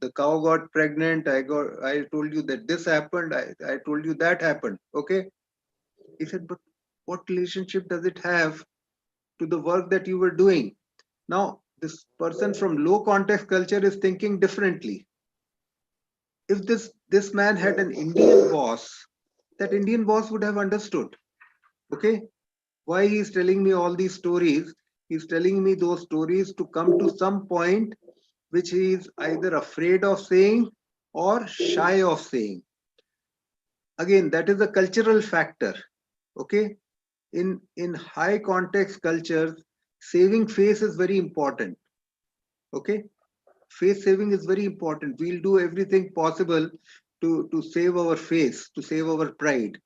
Speaker 1: the cow got pregnant. I told you that this happened. I told you that happened. Okay. He said, but what relationship does it have to the work that you were doing? Now, this person from low context culture is thinking differently. If this man had an Indian boss, that Indian boss would have understood. Okay, why he's telling me all these stories? He's telling me those stories to come to some point which he is either afraid of saying or shy of saying. Again, that is a cultural factor. Okay, in high context cultures, saving face is very important. Okay, face saving is very important. We'll do everything possible to save our face, to save our pride.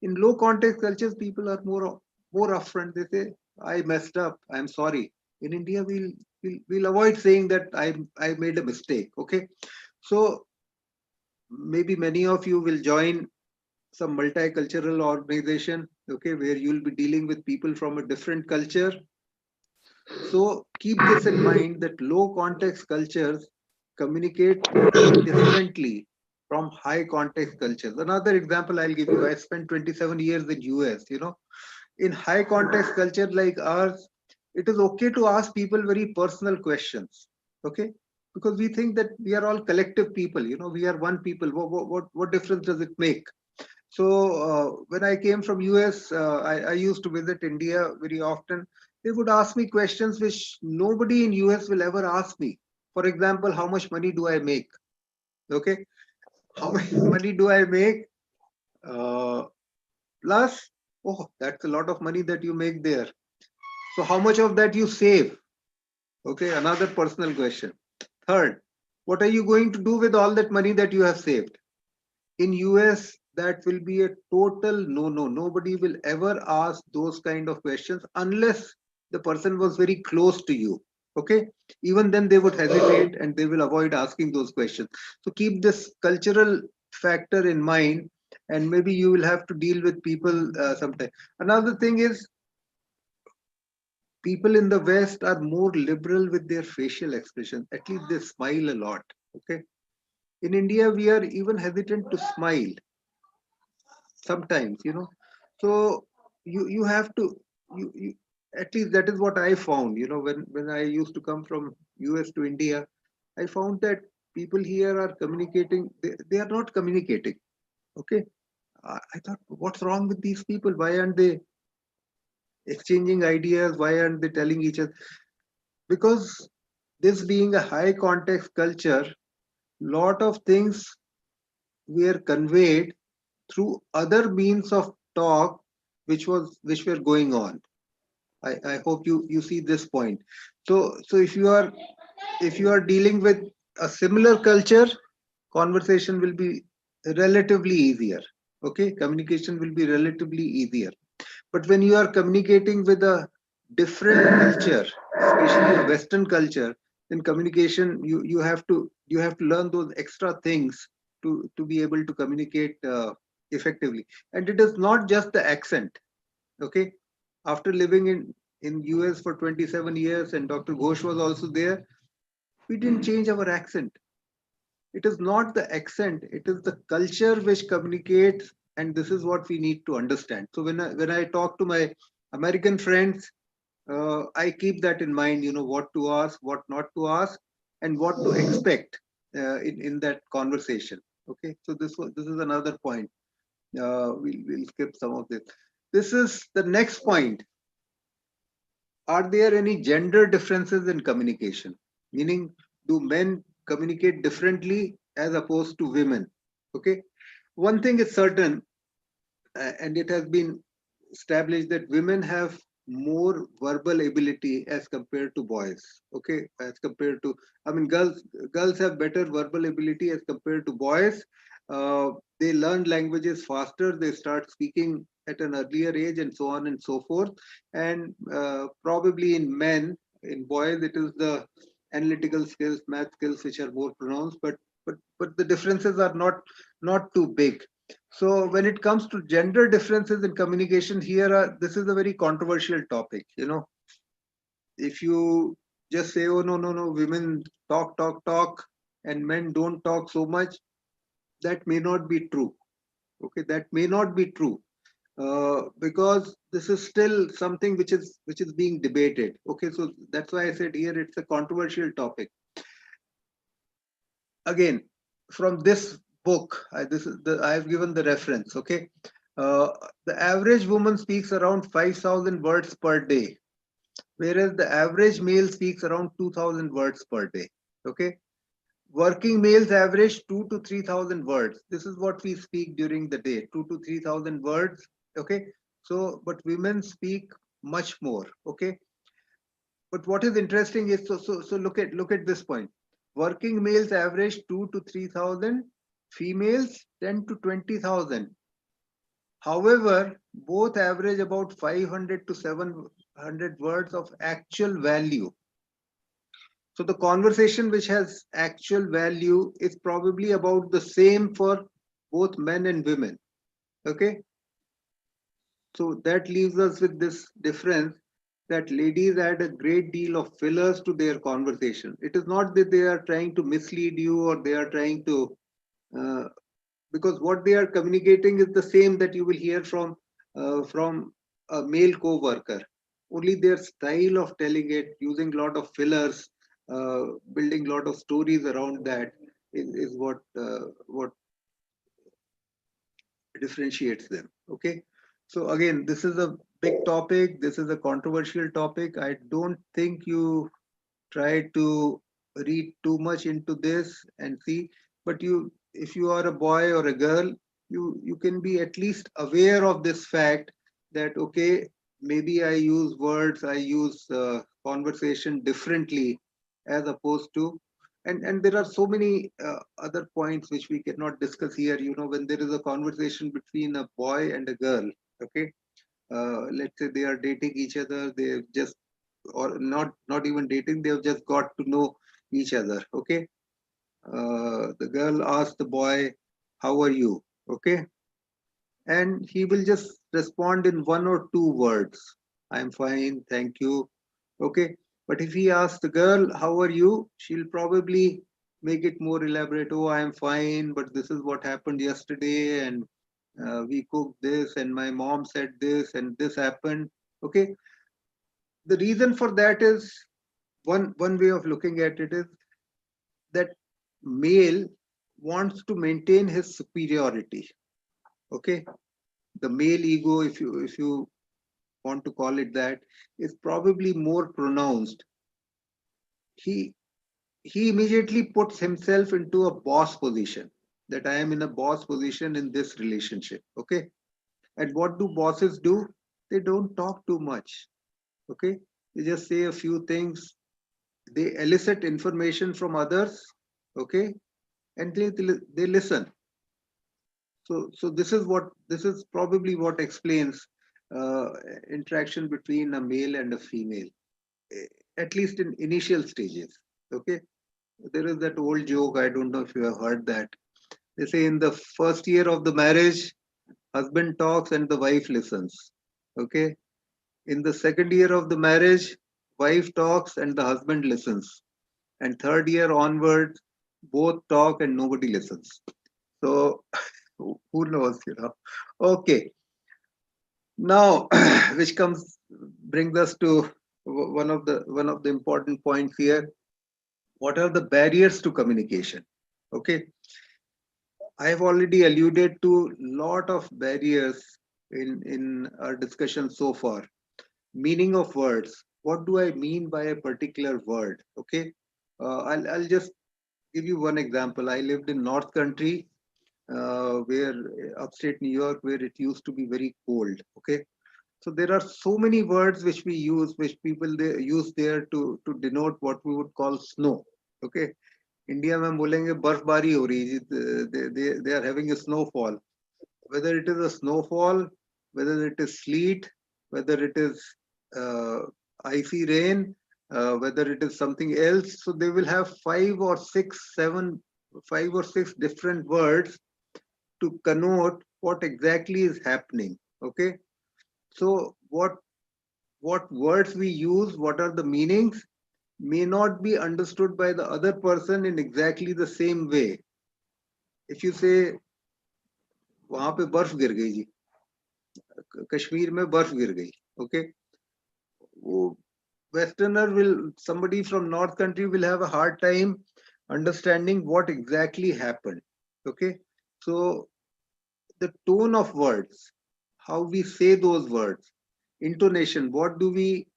Speaker 1: In low context cultures, people are more upfront. They say, "I messed up. I'm sorry." In India, we'll avoid saying that I made a mistake. Okay, so maybe many of you will join some multicultural organization. Okay, where you'll be dealing with people from a different culture. So keep this in mind that low context cultures communicate differently from high context cultures. Another example I'll give you, I spent 27 years in US, in high context culture like ours, it is okay to ask people very personal questions. Okay. Because we think that we are all collective people, we are one people. What difference does it make? So when I came from US, I used to visit India very often. They would ask me questions which nobody in US will ever ask me. For example, how much money do I make? Okay, how much money do I make? Uh, Plus, oh, that's a lot of money that you make there. So how much of that you save? Okay, another personal question. Third, what are you going to do with all that money that you have saved? In US, that will be a total no. Nobody will ever ask those kind of questions unless the person was very close to you. Okay, even then they would hesitate and they will avoid asking those questions. So keep this cultural factor in mind, and maybe you will have to deal with people sometime. Another thing is, people in the West are more liberal with their facial expression. At least they smile a lot. Okay, in India we are even hesitant to smile sometimes. So you have to, you at least that is what I found. When I used to come from US to India, I found that people here are communicating, they are not communicating. Okay, I thought, what's wrong with these people? Why aren't they exchanging ideas? Why aren't they telling each other? Because this being a high context culture, lot of things were conveyed through other means of talk which were going on. I hope you see this point. So if you are dealing with a similar culture, conversation will be relatively easier. Okay, communication will be relatively easier. But when you are communicating with a different culture, especially a Western culture, then communication, you have to learn those extra things to be able to communicate effectively. And it is not just the accent. Okay, after living in US for 27 years, and Dr. Ghosh was also there, we didn't change our accent. It is not the accent, it is the culture which communicates, and this is what we need to understand. So when I talk to my American friends, I keep that in mind, what to ask, what not to ask, and what to expect in that conversation. Okay, so this is another point. We'll skip some of this. This is the next point. Are there any gender differences in communication? Meaning, do men communicate differently as opposed to women? Okay. One thing is certain, and it has been established that women have more verbal ability as compared to boys. Okay, as compared to, I mean, girls have better verbal ability as compared to boys. They learn languages faster. They start speaking at an earlier age, and so on and so forth. And probably in men, in boys, it is the analytical skills, math skills, which are more pronounced. But the differences are not too big. So when it comes to gender differences in communication, this is a very controversial topic. If you just say, oh no, women talk, and men don't talk so much, that may not be true. Okay, that may not be true, because this is still something which is being debated. Okay, so that's why I said here it's a controversial topic. Again, from this book, I've given the reference. Okay, the average woman speaks around 5,000 words per day, whereas the average male speaks around 2,000 words per day. Okay, working males average 2 to 3,000 words. This is what we speak during the day, 2 to 3,000 words. Okay, so but women speak much more. Okay, But what is interesting is, so look at this point. Working males average 2 to 3,000, females 10 to 20,000. However, both average about 500 to 700 words of actual value. So the conversation which has actual value is probably about the same for both men and women. Okay. So that leaves us with this difference that ladies add a great deal of fillers to their conversation. It is not that they are trying to mislead you or they are trying to, because what they are communicating is the same that you will hear from a male co-worker. Only their style of telling it, using a lot of fillers, building a lot of stories around that is what differentiates them. Okay. So again, this is a big topic. This is a controversial topic. I don't think you try to read too much into this and see, but if you are a boy or a girl, you can be at least aware of this fact that, okay, maybe I use words, I use conversation differently as opposed to, and there are so many other points which we cannot discuss here. When there is a conversation between a boy and a girl, okay, let's say they are dating each other, they just, or not even dating, they've just got to know each other. Okay. The girl asks the boy, how are you? Okay. And he will just respond in one or two words. I'm fine, thank you. Okay. But if he asks the girl, how are you? She'll probably make it more elaborate. Oh, I'm fine, but this is what happened yesterday, and we cooked this, and my mom said this, and this happened. Okay. The reason for that is, one way of looking at it is that male wants to maintain his superiority. Okay. The male ego, if you want to call it that, is probably more pronounced. He he immediately puts himself into a boss position, that I am in a boss position in this relationship. Okay. And what do bosses do? They don't talk too much. Okay. They just say a few things. They elicit information from others. Okay. And they listen. So this is probably what explains uh, interaction between a male and a female, eh, at least in initial stages. Okay. There is that old joke, I don't know if you have heard that. They say in the first year of the marriage, husband talks and the wife listens. Okay. In the second year of the marriage, wife talks and the husband listens. And third year onwards, both talk and nobody listens. So who knows? Okay. Now, which brings us to one of the important points here. What are the barriers to communication? Okay. I have already alluded to lot of barriers in our discussion so far. Meaning of words. What do I mean by a particular word? Okay. I'll just give you one example. I lived in North Country, where upstate New York, where it used to be very cold. Okay. So there are so many words which we use, which people they use there to denote what we would call snow. Okay. India में हम बोलेंगे बर्फबारी हो रही है, they are having a snowfall. Whether it is a snowfall, whether it is sleet, whether it is uh, icy rain, whether it is something else. So they will have five or six different words to connote what exactly is happening. Okay. So what words we use, what are the meanings, may not be understood by the other person in exactly the same way. If you say वहां पे बर्फ गिर गई जी, कश्मीर में बर्फ गिर गई, okay, westerner will, somebody from north country will have a hard time understanding what exactly happened. Okay. So the tone of words, how we say those words, intonation, what do we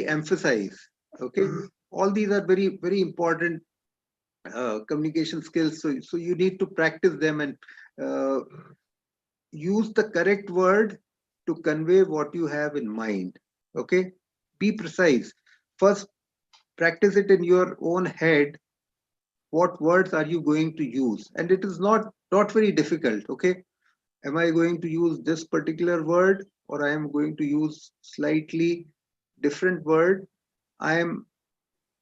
Speaker 1: emphasize? Okay. All these are very, very important communication skills. So you need to practice them and uh, use the correct word to convey what you have in mind. Okay. Be precise. First, practice it in your own head. What words are you going to use? And it is not very difficult. Okay, am I going to use this particular word, or I am going to use slightly different word? I am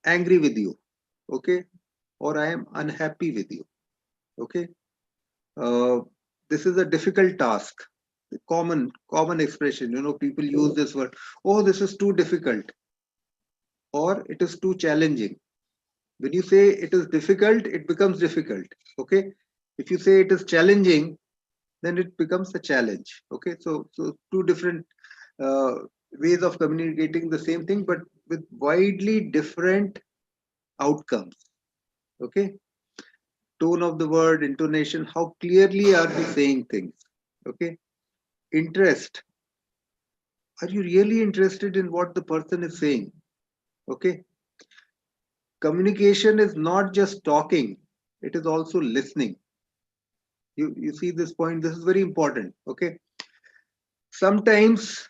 Speaker 1: angry with you, okay, or I am unhappy with you, okay. uh, this is a difficult task. The common expression, people use this word, oh, this is too difficult, or it is too challenging. When you say it is difficult, it becomes difficult, okay. If you say it is challenging, then it becomes a challenge, okay. So two different uh, ways of communicating the same thing, but with widely different outcomes, okay. Tone of the word, intonation, how clearly are we saying things, okay. Interest, are you really interested in what the person is saying, okay. Communication is not just talking, it is also listening. You see this point, this is very important, okay. Sometimes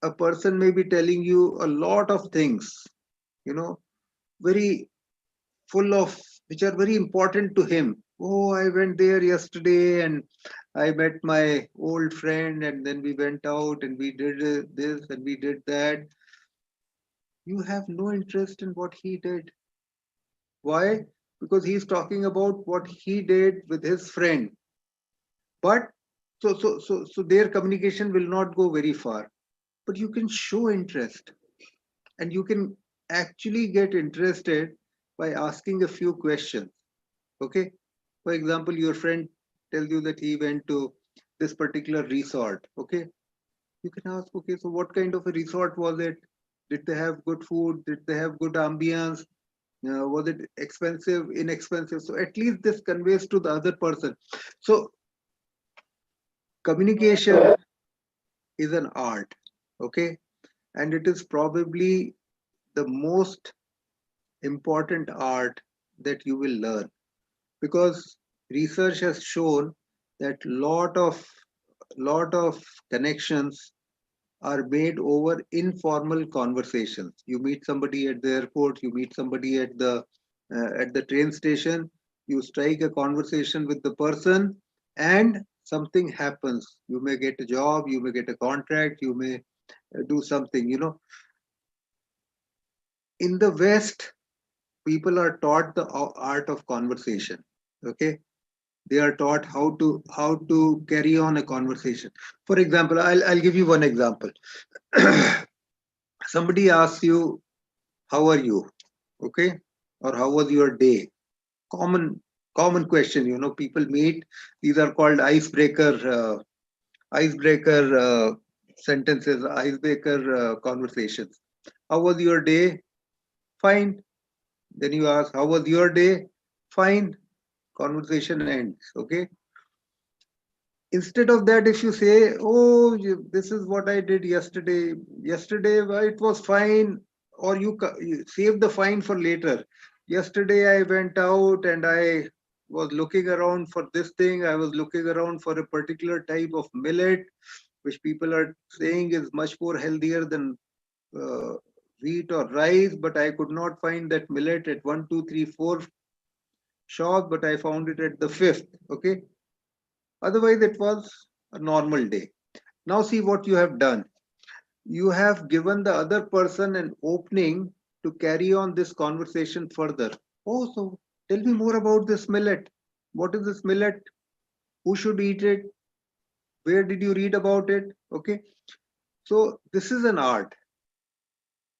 Speaker 1: a person may be telling you a lot of things, you know very full of, which are very important to him. Oh, I went there yesterday and I met my old friend, and then we went out and we did this and we did that. You have no interest in what he did. Why? Because he's talking about what he did with his friend. But so their communication will not go very far. But you can show interest, and you can actually get interested by asking a few questions. Okay. For example, your friend tells you that he went to this particular resort. Okay. You can ask, okay, so what kind of a resort was it? Did they have good food? Did they have good ambience? Was it expensive, inexpensive? So at least this conveys to the other person. So communication is an art, okay? And it is probably the most important art that you will learn, because research has shown that lot of connections are made over informal conversations. You meet somebody at the airport, you meet somebody at the train station, you strike a conversation with the person, and something happens. You may get a job, you may get a contract, you may do something. In the West, people are taught the art of conversation. Okay, they are taught how to carry on a conversation. For example, I'll give you one example. Somebody asks you, how are you, okay, or how was your day? Common question. People meet, these are called icebreaker sentences, icebreaker conversations. How was your day? Fine. Then you ask, how was your day? Fine. Conversation ends, okay. Instead of that, if you say, oh, this is what I did yesterday, well, it was fine, or you save the fine for later. Yesterday I went out and I was looking around for this thing. I was looking around for a particular type of millet, which people are saying is much more healthier than uh, wheat or rice, but I could not find that millet at 1, 2, 3, 4 shops, but I found it at the fifth, okay. Otherwise, it was a normal day. Now, see what you have done. You have given the other person an opening to carry on this conversation further. Oh, so tell me more about this millet. What is this millet? Who should eat it? Where did you read about it? Okay. So, this is an art.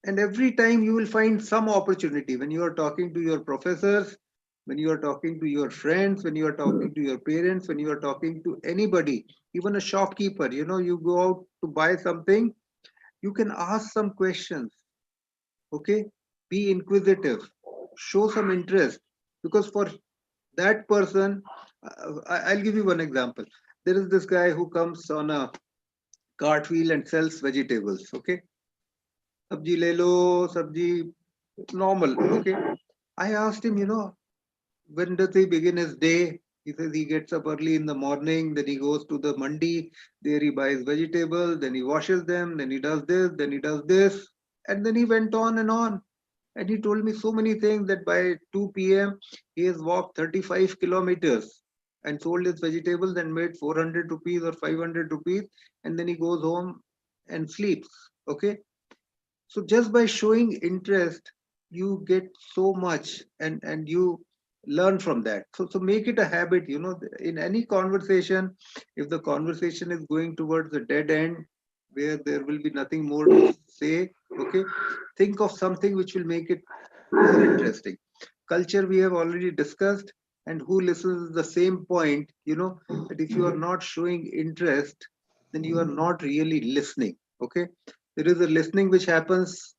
Speaker 1: And every time you will find some opportunity when you are talking to your professors, when you are talking to your friends, when you are talking to your parents, when you are talking to anybody, even a shopkeeper. You go out to buy something, you can ask some questions, okay. Be inquisitive, show some interest, because for that person, I'll give you one example. There is this guy who comes on a cart wheel and sells vegetables, okay. Sabji le lo, sabji, normal, okay. I asked him, when does he begin his day? He says he gets up early in the morning, then he goes to the mandi, there he buys vegetables, then he washes them, then he does this, then he does this, and then he went on and on. And he told me so many things that by 2 p.m. he has walked 35 kilometers and sold his vegetables and made 400 rupees or 500 rupees, and then he goes home and sleeps. Okay. So just by showing interest, you get so much, and you learn from that. So make it a habit, in any conversation. If the conversation is going towards a dead end where there will be nothing more to say, okay, think of something which will make it more interesting. Culture we have already discussed, and who listens the same point, that if you are not showing interest, then you are not really listening. Okay. There is a listening which happens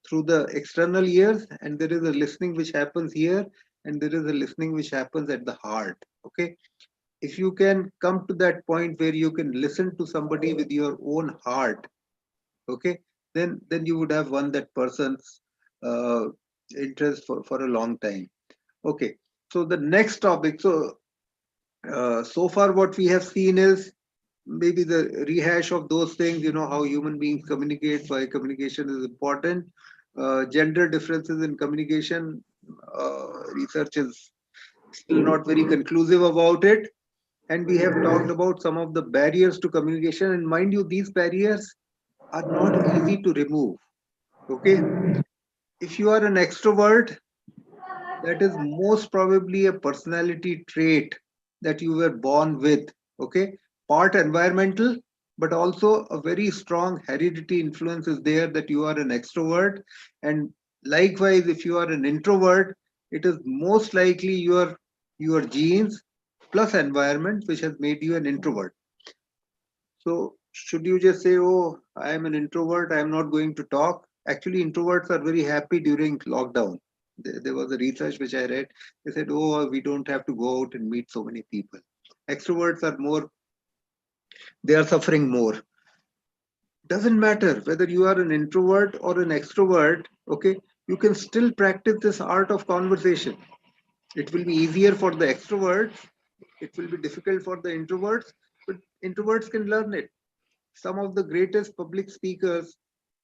Speaker 1: through the external ears, and there is a listening which happens here, and there is a listening which happens at the heart. Okay. If you can come to that point where you can listen to somebody with your own heart, okay, then you would have won that person's uh, interest for a long time. Okay. So the next topic. So far what we have seen is maybe the rehash of those things, how human beings communicate, why communication is important. Gender differences in communication, research is still not very conclusive about it. And we have talked about some of the barriers to communication. And mind you, these barriers are not easy to remove. Okay. If you are an extrovert, that is most probably a personality trait that you were born with. Okay. Part environmental, but also a very strong heredity influence is there that you are an extrovert. And likewise, if you are an introvert, it is most likely your genes plus environment which has made you an introvert. So should you just say, oh, I am an introvert, I am not going to talk? Actually, introverts are very happy during lockdown. There was a research which I read. They said, oh, we don't have to go out and meet so many people. Extroverts are more, they are suffering more. Doesn't matter whether you are an introvert or an extrovert, okay? You can still practice this art of conversation. It will be easier for the extroverts, it will be difficult for the introverts, but introverts can learn it. Some of the greatest public speakers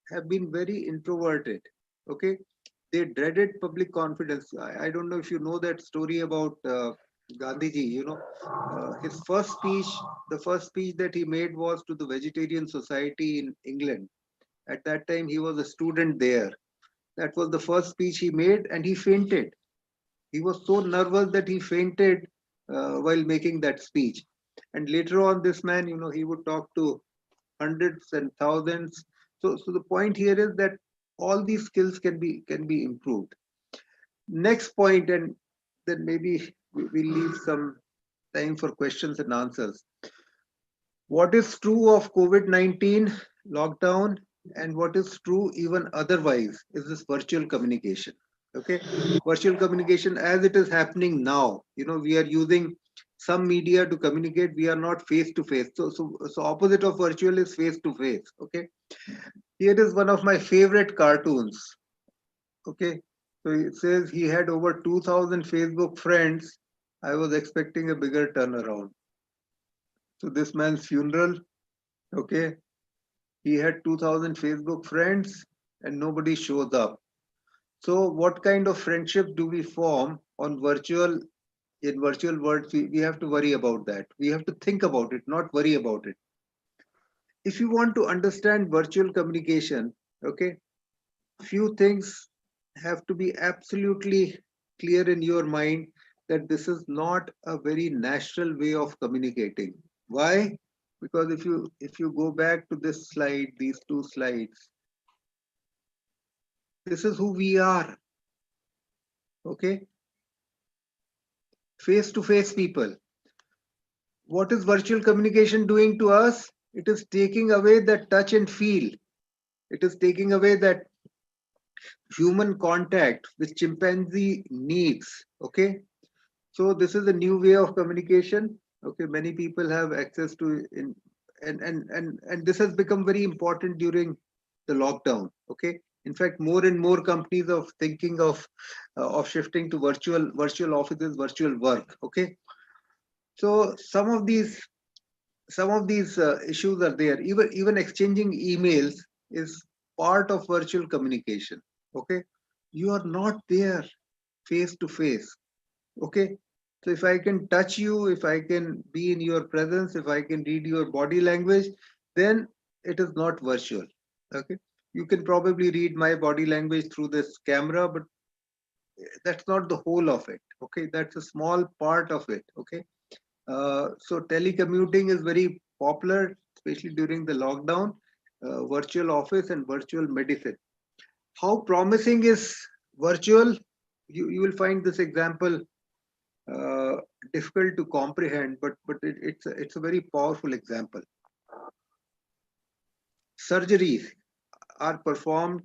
Speaker 1: have been very introverted. Okay. They dreaded public confidence. I don't know if you know that story about Gandhiji. His first speech, the first speech that he made was to the Vegetarian Society in England. At that time, he was a student there. That was the first speech he made, and he fainted. He was so nervous that he fainted while making that speech. And later on, this man, he would talk to hundreds and thousands. So the point here is that all these skills can be improved. Next point, and then maybe we'll leave some time for questions and answers. What is true of COVID-19 lockdown, and what is true even otherwise is this virtual communication. Okay, virtual communication as it is happening now. We are using some media to communicate. We are not face to face. So opposite of virtual is face to face. Okay, here is one of my favorite cartoons. Okay, so it says he had over 2,000 Facebook friends. I was expecting a bigger turnaround. So this man's funeral. Okay, he had 2,000 Facebook friends and nobody shows up. So what kind of friendship do we form on virtual, in virtual worlds? We have to worry about that. We have to think about it, not worry about it. If you want to understand virtual communication, okay, few things have to be absolutely clear in your mind that this is not a very natural way of communicating. Why? Because if you go back to this slide, these two slides, this is who we are. Okay, face to face people. What is virtual communication doing to us? It is taking away that touch and feel. It is taking away that human contact which chimpanzee needs. Okay, so this is a new way of communication. Okay, many people have access to in, and this has become very important during the lockdown. Okay, in fact, more and more companies are thinking of shifting to virtual offices, virtual work. Okay, so some of these issues are there. Even exchanging emails is part of virtual communication. Okay, you are not there face to face. Okay. So if I can touch you, if I can be in your presence, if I can read your body language, then it is not virtual. Okay. You can probably read my body language through this camera, but that's not the whole of it. Okay. That's a small part of it. Okay. So telecommuting is very popular, especially during the lockdown, virtual office and virtual medicine. How promising is virtual? You will find this example uh, difficult to comprehend, but it's a very powerful example. Surgeries are performed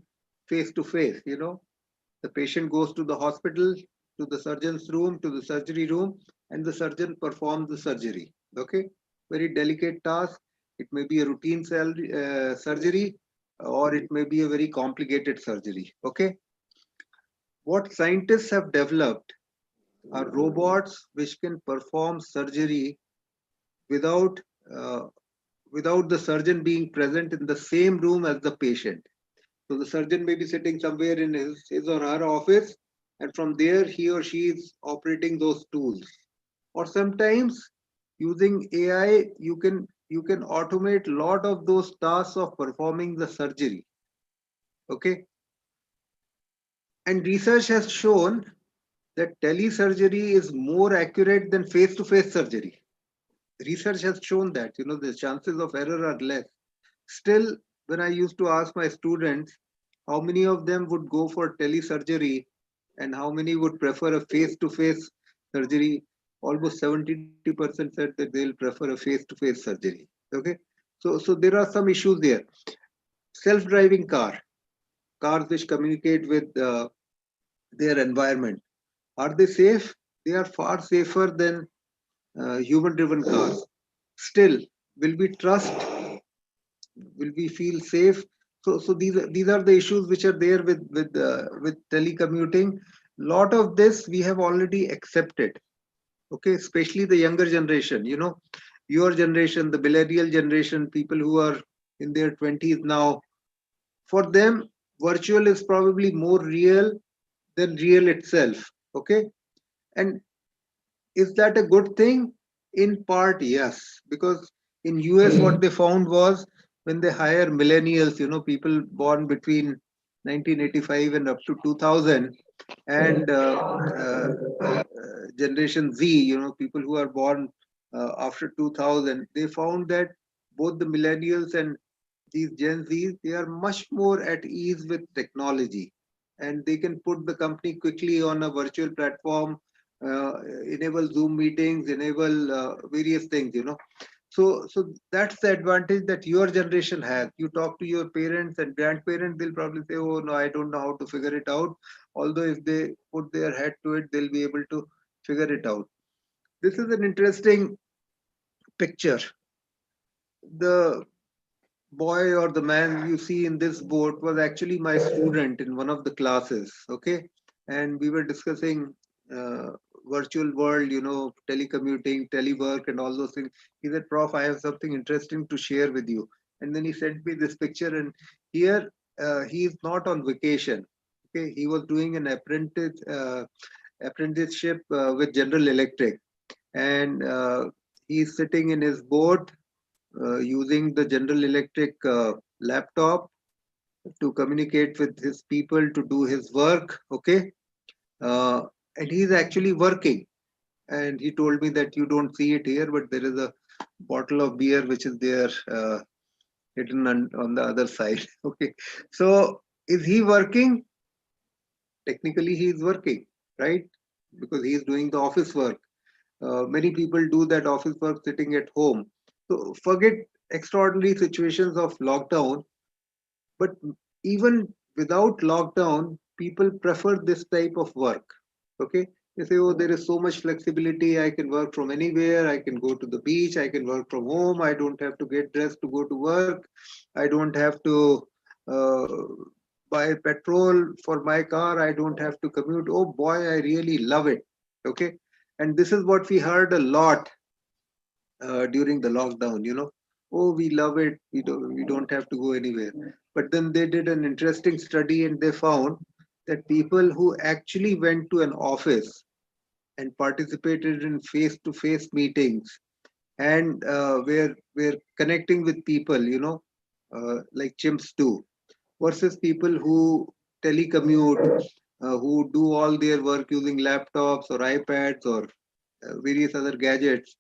Speaker 1: face to face. The patient goes to the hospital, to the surgeon's room, to the surgery room, and the surgeon performs the surgery. Okay, very delicate task. It may be a routine surgery, or it may be a very complicated surgery. Okay, what scientists have developed are robots which can perform surgery without uh, without the surgeon being present in the same room as the patient. So the surgeon may be sitting somewhere in his or her office, and from there he or she is operating those tools. Or sometimes using AI, you can automate a lot of those tasks of performing the surgery. Okay, and research has shown that telesurgery is more accurate than face-to-face surgery. Research has shown that the chances of error are less. Still, when I used to ask my students how many of them would go for telesurgery and how many would prefer a face-to-face surgery, almost 70% said that they'll prefer a face-to-face surgery. Okay, so there are some issues there. Self-driving cars which communicate with their environment, are they safe? They are far safer than human-driven cars. Still, will we trust? Will we feel safe? So these are the issues which are there with telecommuting. Lot of this we have already accepted. Okay, especially the younger generation. Your generation, the millennial generation, people who are in their 20s now. For them, virtual is probably more real than real itself. Okay, and is that a good thing? In part, yes, because in US, what they found was when they hire millennials, people born between 1985 and up to 2000, and Generation Z, people who are born after 2000, they found that both the millennials and these Gen Zs, they are much more at ease with technology, and they can put the company quickly on a virtual platform, enable Zoom meetings, enable various things. So that's the advantage that your generation has. You talk to your parents and grandparents, they'll probably say, "Oh no, I don't know how to figure it out." Although if they put their head to it, they'll be able to figure it out. This is an interesting picture. The boy or the man you see in this boat was actually my student in one of the classes. Okay, and we were discussing uh, virtual world, telecommuting, telework, and all those things. He said, "Prof, I have something interesting to share with you." And then he sent me this picture, and here he is not on vacation. Okay, he was doing an apprenticeship with General Electric, and he's sitting in his boat using the General Electric laptop to communicate with his people to do his work. Okay, uh, and he's actually working. And he told me that you don't see it here, but there is a bottle of beer which is there hidden on the other side. Okay, so is he working? Technically, he is working, right? Because he is doing the office work. Many people do that office work sitting at home. So forget extraordinary situations of lockdown, but even without lockdown, people prefer this type of work. Okay, they say, "Oh, there is so much flexibility. I can work from anywhere. I can go to the beach. I can work from home. I don't have to get dressed to go to work. I don't have to uh, buy petrol for my car. I don't have to commute." Oh boy, I really love it. Okay, and this is what we heard a lot during the lockdown. Oh, we love it. We don't have to go anywhere. But then they did an interesting study, and they found that people who actually went to an office and participated in face-to-face meetings and were connecting with people, like chimps do, versus people who telecommute, who do all their work using laptops or iPads or various other gadgets.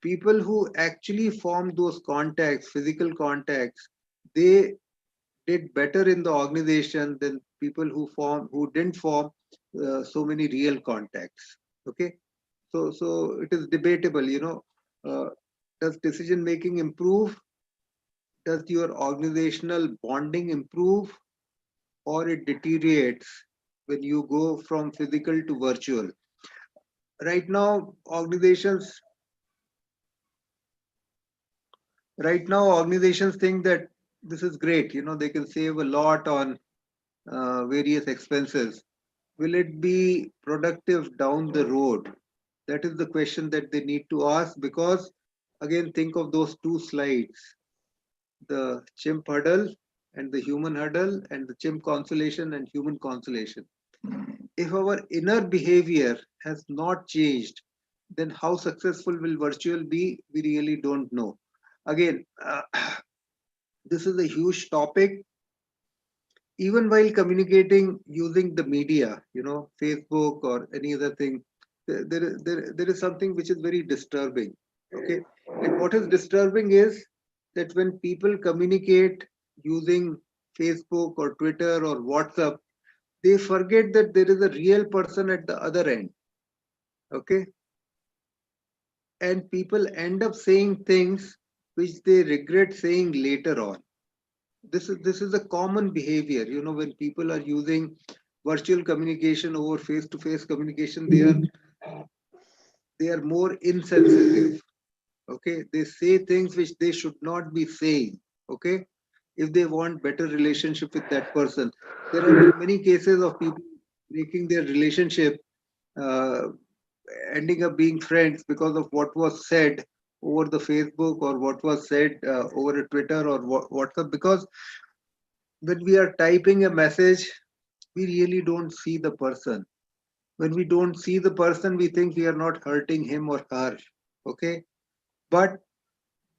Speaker 1: People who actually formed those contacts, physical contacts, they did better in the organization than people who didn't form so many real contacts. Okay, so it is debatable. Does decision making improve? Does your organizational bonding improve, or it deteriorates when you go from physical to virtual? Right now, organizations think that this is great. They can save a lot on various expenses. Will it be productive down the road? That is the question that they need to ask, because again, think of those two slides, the chimp huddle and the human huddle, and the chimp consolation and human consolation. If our inner behavior has not changed, then how successful will virtual be? We really don't know. Again, this is a huge topic. Even while communicating using the media, Facebook or any other thing, there is something which is very disturbing. Okay. And what is disturbing is that when people communicate using Facebook or Twitter or WhatsApp, they forget that there is a real person at the other end. Okay. And people end up saying things which they regret saying later on. This is a common behavior. When people are using virtual communication over face-to-face communication, they are more insensitive. Okay, they say things which they should not be saying. Okay, if they want better relationship with that person, there are many cases of people breaking their relationship, uh, ending up being friends because of what was said over the Facebook, or what was said over a Twitter or WhatsApp. Because when we are typing a message, we really don't see the person. When we don't see the person, we think we are not hurting him or her. Okay, but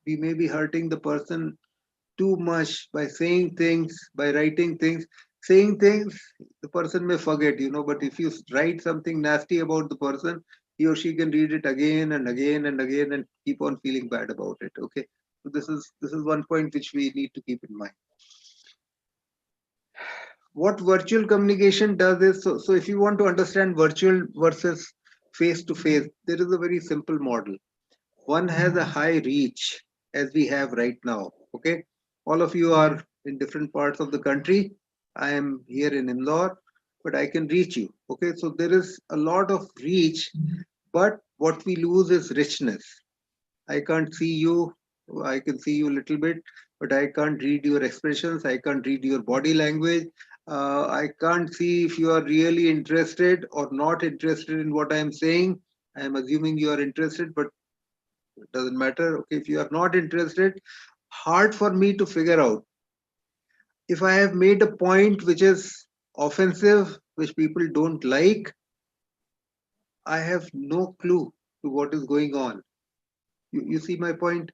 Speaker 1: we may be hurting the person too much by saying things, by writing things. Saying things, the person may forget, but if you write something nasty about the person, he or she can read it again and again and again and keep on feeling bad about it. Okay, so this is one point which we need to keep in mind. What virtual communication does is, so if you want to understand virtual versus face to face, there is a very simple model. One has a high reach, as we have right now. Okay, all of you are in different parts of the country. I am here in Indore, but I can reach you. Okay, so there is a lot of reach, but what we lose is richness. I can't see you. I can see you a little bit, but I can't read your expressions. I can't read your body language. I can't see if you are really interested or not interested in what I am saying. I am assuming you are interested, but it doesn't matter. Okay, if you are not interested, hard for me to figure out. If I have made a point which is offensive, which people don't like, I have no clue to what is going on. You see my point?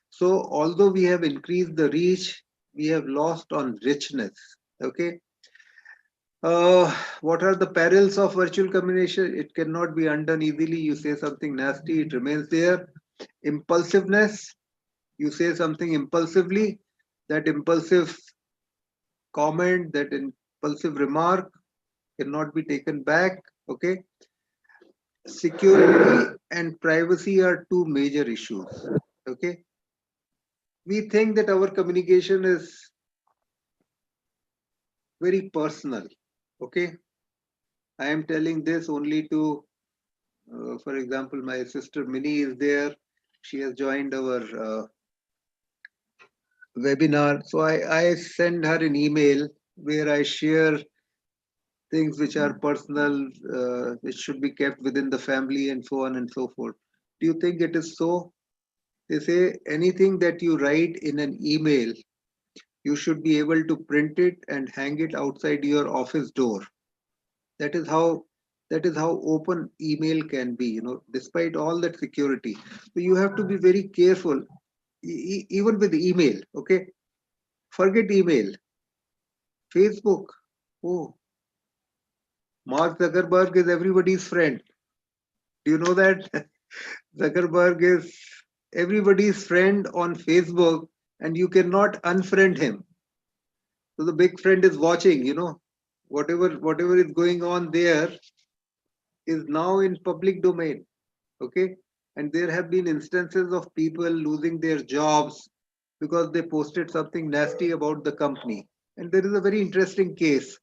Speaker 1: So although we have increased the reach, we have lost on richness. Okay. What are the perils of virtual communication? It cannot be undone easily. You say something nasty, it remains there. Impulsiveness, you say something impulsively, that impulsive comment, that impulsive remark cannot be taken back. Okay. Security and privacy are two major issues. Okay. We think that our communication is very personal. Okay. I am telling this only to, for example, my sister Minnie is there. She has joined our webinar. So I send her an email where I share things which are personal, which should be kept within the family and so on and so forth. Do you think it is so? They say anything that you write in an email, you should be able to print it and hang it outside your office door. That is how open email can be, despite all that security. So you have to be very careful, even with email. Okay, forget email. Facebook. Oh, Mark Zuckerberg is everybody's friend. Do you know that? Zuckerberg is everybody's friend on Facebook, and you cannot unfriend him. So the big friend is watching, whatever is going on there is now in public domain. Okay. And there have been instances of people losing their jobs because they posted something nasty about the company. And there is a very interesting case.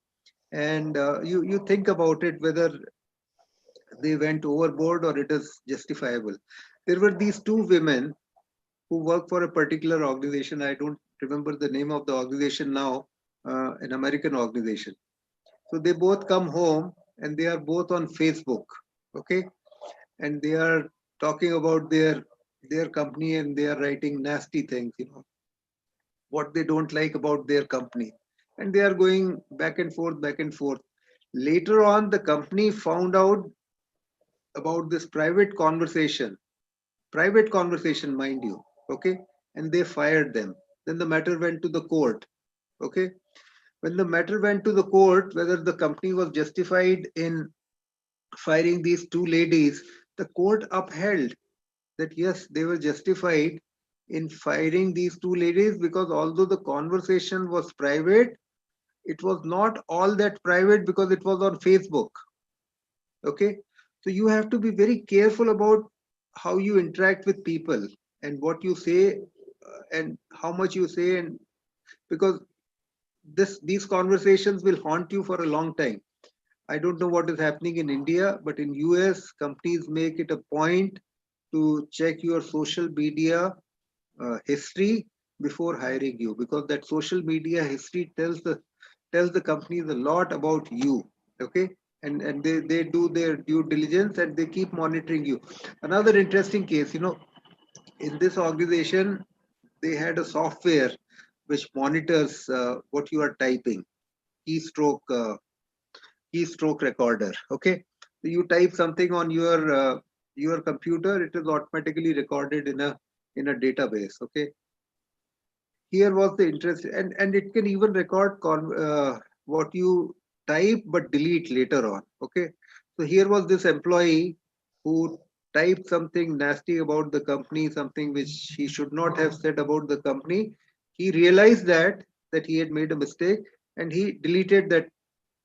Speaker 1: And you think about it, whether they went overboard or it is justifiable. There were these two women who work for a particular organization. I don't remember the name of the organization now, an American organization. So they both come home and they are both on Facebook. Okay. And they are talking about their company, and they are writing nasty things, what they don't like about their company. And they are going back and forth, back and forth. Later on, the company found out about this private conversation, mind you. Okay. And they fired them. Then the matter went to the court. Okay. When the matter went to the court, whether the company was justified in firing these two ladies, the court upheld that yes, they were justified in firing these two ladies, because although the conversation was private, it was not all that private because it was on Facebook. Okay. So you have to be very careful about how you interact with people and what you say, and how much you say, and because these conversations will haunt you for a long time. I don't know what is happening in India, but in US, companies make it a point to check your social media history before hiring you, because that social media history tells the companies a lot about you. Okay. And they do their due diligence and they keep monitoring you. Another interesting case, in this organization, they had a software which monitors what you are typing, keystroke keystroke recorder. Okay. So you type something on your computer, it is automatically recorded in a database. Okay. Here was the interest, and it can even record what you type but delete later on. Okay. So here was this employee who typed something nasty about the company, something which he should not have said about the company. He realized that he had made a mistake, and he deleted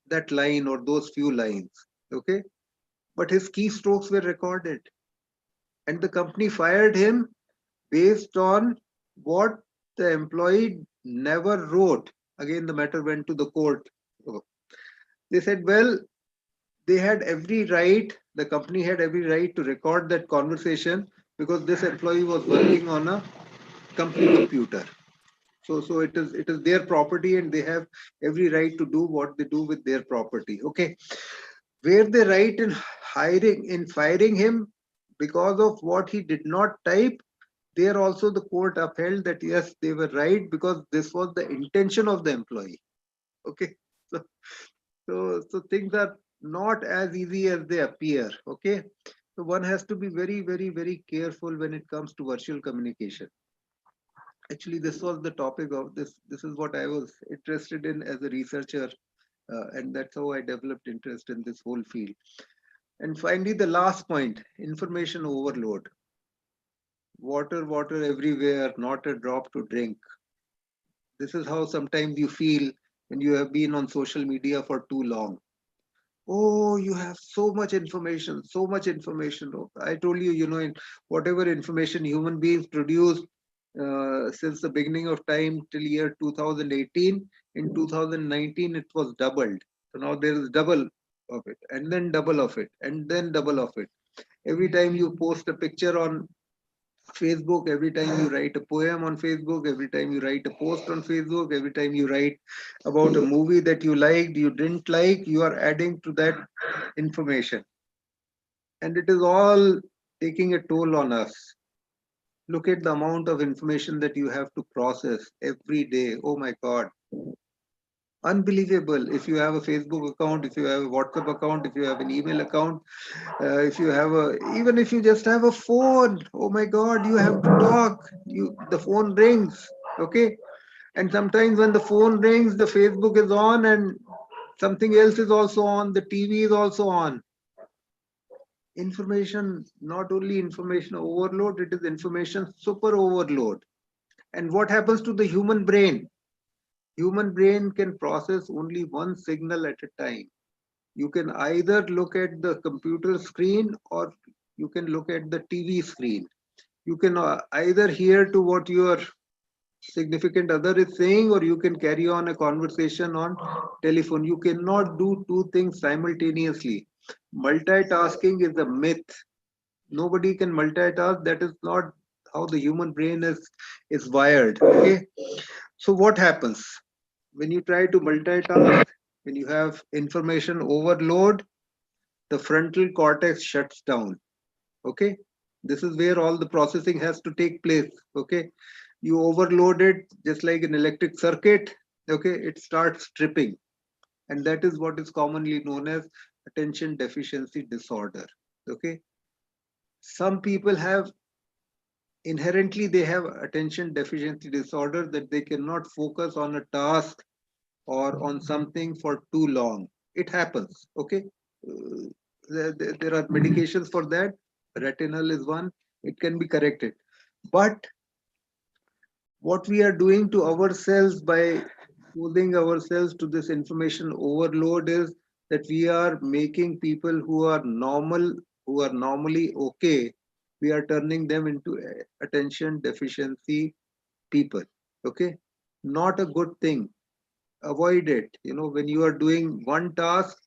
Speaker 1: that line or those few lines. Okay. But his keystrokes were recorded, and the company fired him based on what the employee never wrote. Again, the matter went to the court. So they said, well, they had every right, the company had every right to record that conversation because this employee was working on a company computer. So it is their property, and they have every right to do what they do with their property. Okay. Were they right in firing him because of what he did not type? There also the court upheld that yes, they were right, because this was the intention of the employee. Okay. So so things are not as easy as they appear. Okay. So one has to be very, very, very careful when it comes to virtual communication. Actually, this was the topic of this is what I was interested in as a researcher, and that's how I developed interest in this whole field. And finally, the last point, information overload. Water everywhere, not a drop to drink. This is how sometimes you feel when you have been on social media for too long. Oh, you have so much information, so much information. Oh, I told you, in whatever information human beings produced since the beginning of time till year 2018, in 2019, it was doubled. So now there is double of it, and then double of it, and then double of it. Every time you post a picture on Facebook, every time you write a poem on Facebook, every time you write a post on Facebook, every time you write about a movie that you liked, you didn't like, you are adding to that information. And it is all taking a toll on us. Look at the amount of information that you have to process every day. Oh my God. Unbelievable. If you have a Facebook account, if you have a WhatsApp account, if you have an email account, if you have a, even if you just have a phone, oh my God, you have to talk. The phone rings, okay? And sometimes when the phone rings, the Facebook is on and something else is also on, the TV is also on. Information, not only information overload, it is information super overload. And what happens to the human brain? Human brain can process only one signal at a time. You can either look at the computer screen or you can look at the TV screen. You can either hear to what your significant other is saying, or you can carry on a conversation on telephone. You cannot do two things simultaneously. Multitasking is a myth. Nobody can multitask. That is not how the human brain is wired. Okay. So what happens when you try to multitask? When you have information overload, the frontal cortex shuts down. Okay. This is where all the processing has to take place. Okay. You overload it just like an electric circuit. Okay. It starts tripping. And that is what is commonly known as attention deficiency disorder. Okay. Some people have inherently, they have attention deficiency disorder, that they cannot focus on a task or on something for too long. It happens. Okay. There are medications for that. Retinol is one. It can be corrected. But what we are doing to ourselves by exposing ourselves to this information overload is that we are making people who are normal, who are normally okay, we are turning them into attention deficiency people. Okay. Not a good thing. Avoid it. You know, when you are doing one task,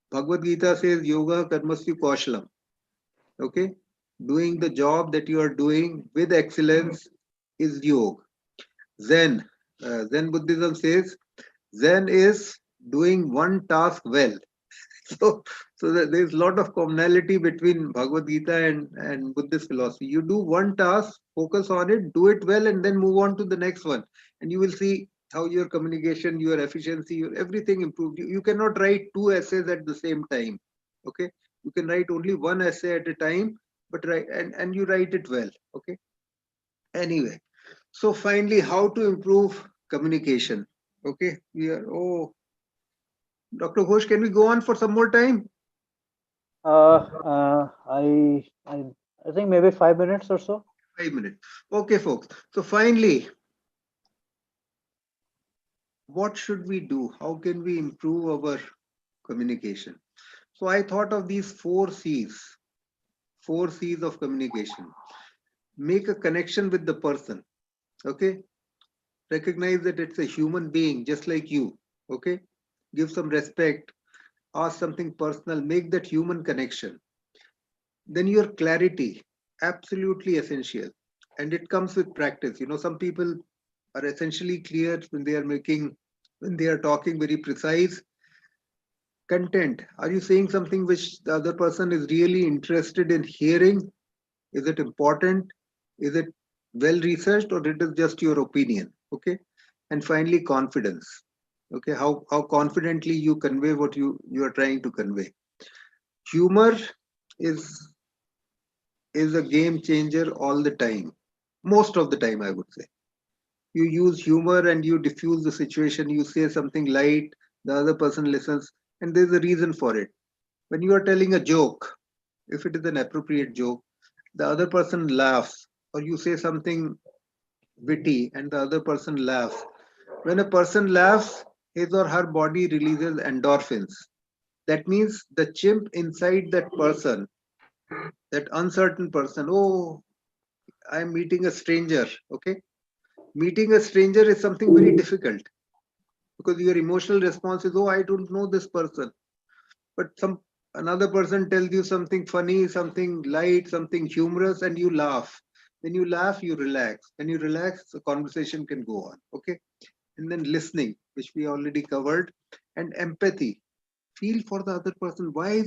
Speaker 1: Bhagavad Gita says yoga karmasya kaushalam. Okay. Doing the job that you are doing with excellence is yoga. Zen. Zen Buddhism says Zen is doing one task well. So there's a lot of commonality between Bhagavad Gita and Buddhist philosophy. You do one task, focus on it, do it well, and then move on to the next one. And you will see how your communication, your efficiency, your everything improved. You cannot write two essays at the same time. Okay. You can write only one essay at a time, but and you write it well. Okay. Anyway, so finally, how to improve communication? Okay, we are, oh, Dr. Ghosh, can we go on for some more time?
Speaker 3: Uh, uh, I, I, I think maybe 5 minutes or so.
Speaker 1: 5 minutes. Okay, folks. So finally, what should we do? How can we improve our communication? So I thought of these 4 C's of communication. Make a connection with the person. Okay. Recognize that it's a human being just like you. Okay. Give some respect. Ask something personal. Make that human connection. Then your clarity, absolutely essential. And it comes with practice. You know, some people are essentially clear when they are talking very precise. Content. Are you saying something which the other person is really interested in hearing? Is it important? Is it well researched, or it is just your opinion? Okay. And finally, confidence. Okay. How confidently you convey what you are trying to convey. Humor is a game changer all the time. Most of the time, I would say. You use humor and you diffuse the situation. You say something light, the other person listens, and there's a reason for it. When you are telling a joke, if it is an appropriate joke, the other person laughs, or you say something witty and the other person laughs. When a person laughs, his or her body releases endorphins. That means the chimp inside that person, that uncertain person, oh, I'm meeting a stranger. Okay. Meeting a stranger is something very difficult because your emotional response is, oh, I don't know this person. But another person tells you something funny, something light, something humorous, and you laugh. When you laugh, you relax. When you relax, the conversation can go on. Okay. And then listening, which we already covered, and empathy. Feel for the other person. Why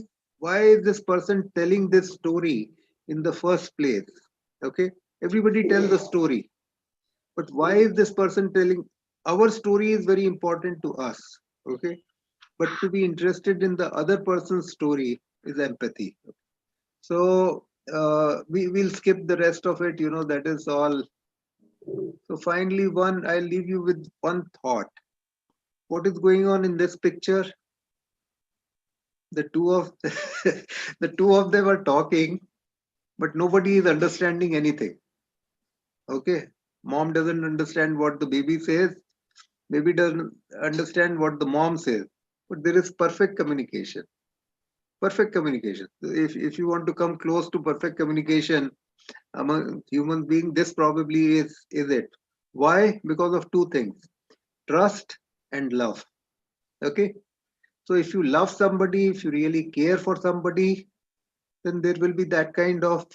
Speaker 1: is this person telling this story in the first place? Okay. Everybody tells a story. But why is this person telling? our story is very important to us, okay? But to be interested in the other person's story is empathy. So we will skip the rest of it, that is all. So finally, I'll leave you with one thought. What is going on in this picture? The two of the two of them are talking, but nobody is understanding anything. Okay, mom doesn't understand what the baby says. Baby doesn't understand what the mom says. But there is perfect communication. Perfect communication. If you want to come close to perfect communication among human beings, this probably is it. Why? Because of two things: trust and love. Okay. So if you love somebody, if you really care for somebody, then there will be that kind of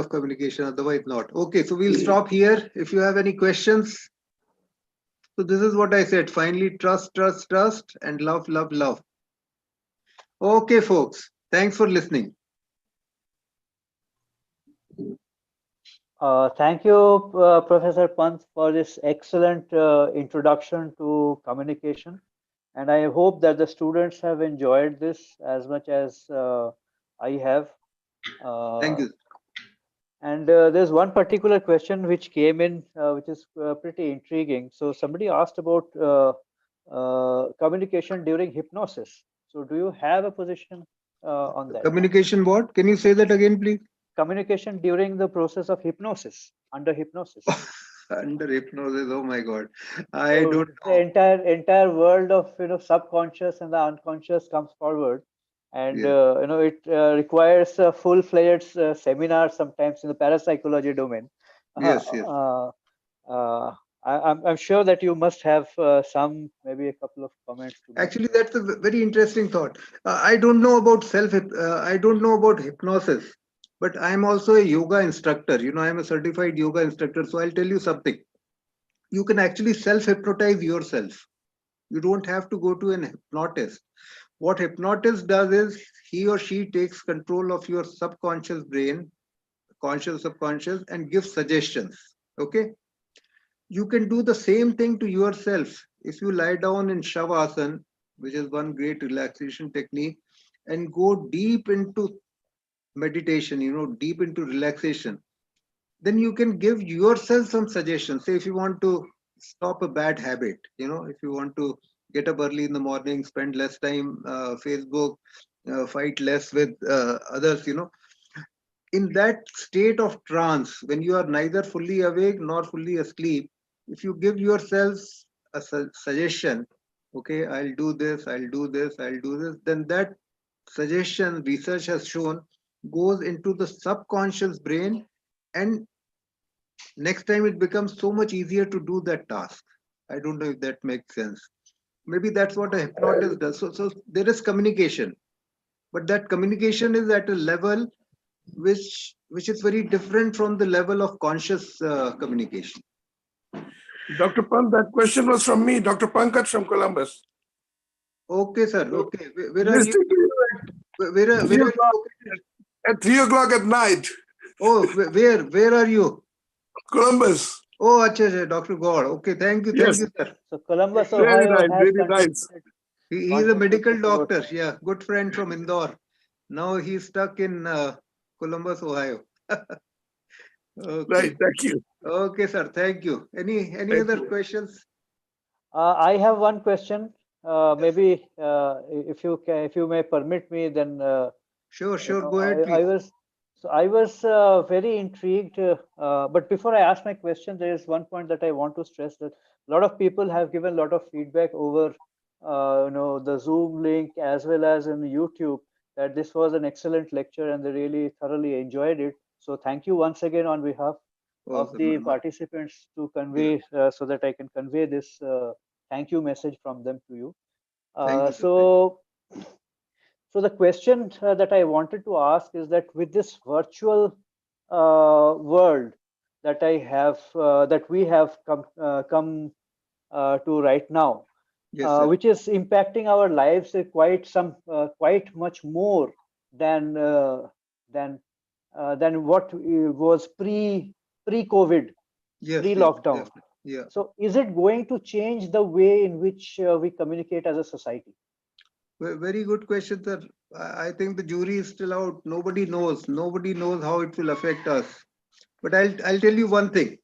Speaker 1: communication. Otherwise, not. Okay. So we'll stop here. If you have any questions, so this is what I said. Finally, trust, trust, trust, and love, love, love. Okay, folks. Thanks for listening.
Speaker 3: Thank you, Professor Pant, for this excellent introduction to communication. And I hope that the students have enjoyed this as much as I have.
Speaker 1: Thank you.
Speaker 3: And there's one particular question which came in, which is pretty intriguing. So somebody asked about communication during hypnosis. So do you have a position on that?
Speaker 1: Communication what? Can you say that again, please?
Speaker 3: Communication during the process of hypnosis, under hypnosis.
Speaker 1: Under hypnosis, oh my God. I
Speaker 3: So
Speaker 1: don't
Speaker 3: the
Speaker 1: know.
Speaker 3: entire world of subconscious and the unconscious comes forward, and
Speaker 1: Yes.
Speaker 3: it requires a full-fledged seminar sometimes in the parapsychology domain.
Speaker 1: Yes, yes.
Speaker 3: I'm sure that you must have maybe a couple of comments to make.
Speaker 1: Actually, that's a very interesting thought. I don't know about I don't know about hypnosis, but I'm also a yoga instructor. I'm a certified yoga instructor. So I'll tell you something. You can actually self-hypnotize yourself. You don't have to go to an hypnotist. What hypnotist does is he or she takes control of your subconscious brain, conscious, subconscious, and gives suggestions. Okay. You can do the same thing to yourself. If you lie down in Shavasana, which is one great relaxation technique, and go deep into meditation, deep into relaxation, then you can give yourself some suggestions. Say if you want to stop a bad habit, if you want to get up early in the morning, spend less time Facebook, fight less with others, in that state of trance, when you are neither fully awake nor fully asleep, if you give yourself a suggestion, okay, I'll do this, I'll do this, I'll do this, then that suggestion, research has shown, goes into the subconscious brain, and next time it becomes so much easier to do that task. I don't know if that makes sense. Maybe that's what a hypnotist does. So there is communication, but that communication is at a level which is very different from the level of conscious communication.
Speaker 5: Dr. Pant, that question was from me, Dr. Pankaj from Columbus.
Speaker 1: Okay, sir. Okay. Where are
Speaker 5: Listening
Speaker 1: you?
Speaker 5: to you
Speaker 1: Where are you located?
Speaker 5: at 3 o'clock at night,
Speaker 1: Oh, where are you?
Speaker 5: Columbus.
Speaker 1: Oh, acha, Dr. God. Okay, thank you,
Speaker 5: Yes.
Speaker 1: sir.
Speaker 3: So Columbus,
Speaker 5: Very
Speaker 3: Ohio
Speaker 5: nice,
Speaker 3: has
Speaker 5: very nice.
Speaker 1: He's a medical
Speaker 3: contributed towards
Speaker 1: doctor. Yeah, good friend from Indore. Now he's stuck in Columbus, Ohio. Okay.
Speaker 5: Right, thank you.
Speaker 1: Okay, sir. Thank you. Any
Speaker 5: Thank
Speaker 1: other
Speaker 5: you.
Speaker 1: questions?
Speaker 3: I have one question. Maybe if you may permit me, then
Speaker 1: Sure. Go ahead,
Speaker 3: I
Speaker 1: please.
Speaker 3: was very intrigued. But before I ask my question, there is one point that I want to stress, that a lot of people have given a lot of feedback over the Zoom link as well as in YouTube, that this was an excellent lecture and they really thoroughly enjoyed it. So thank you once again on behalf of the
Speaker 1: Awesome.
Speaker 3: participants to convey, so that I can convey this thank you message from them to you.
Speaker 1: Thank you, sir.
Speaker 3: So the question that I wanted to ask is that with this virtual world that we have come to right now,
Speaker 1: Yes, sir.
Speaker 3: which is impacting our lives quite much more than what was pre-COVID,
Speaker 1: Yes,
Speaker 3: pre-lockdown.
Speaker 1: Yeah.
Speaker 3: So is it going to change the way in which we communicate as a society?
Speaker 1: Very good question, sir. I think the jury is still out. Nobody knows. Nobody knows how it will affect us. But I'll tell you one thing.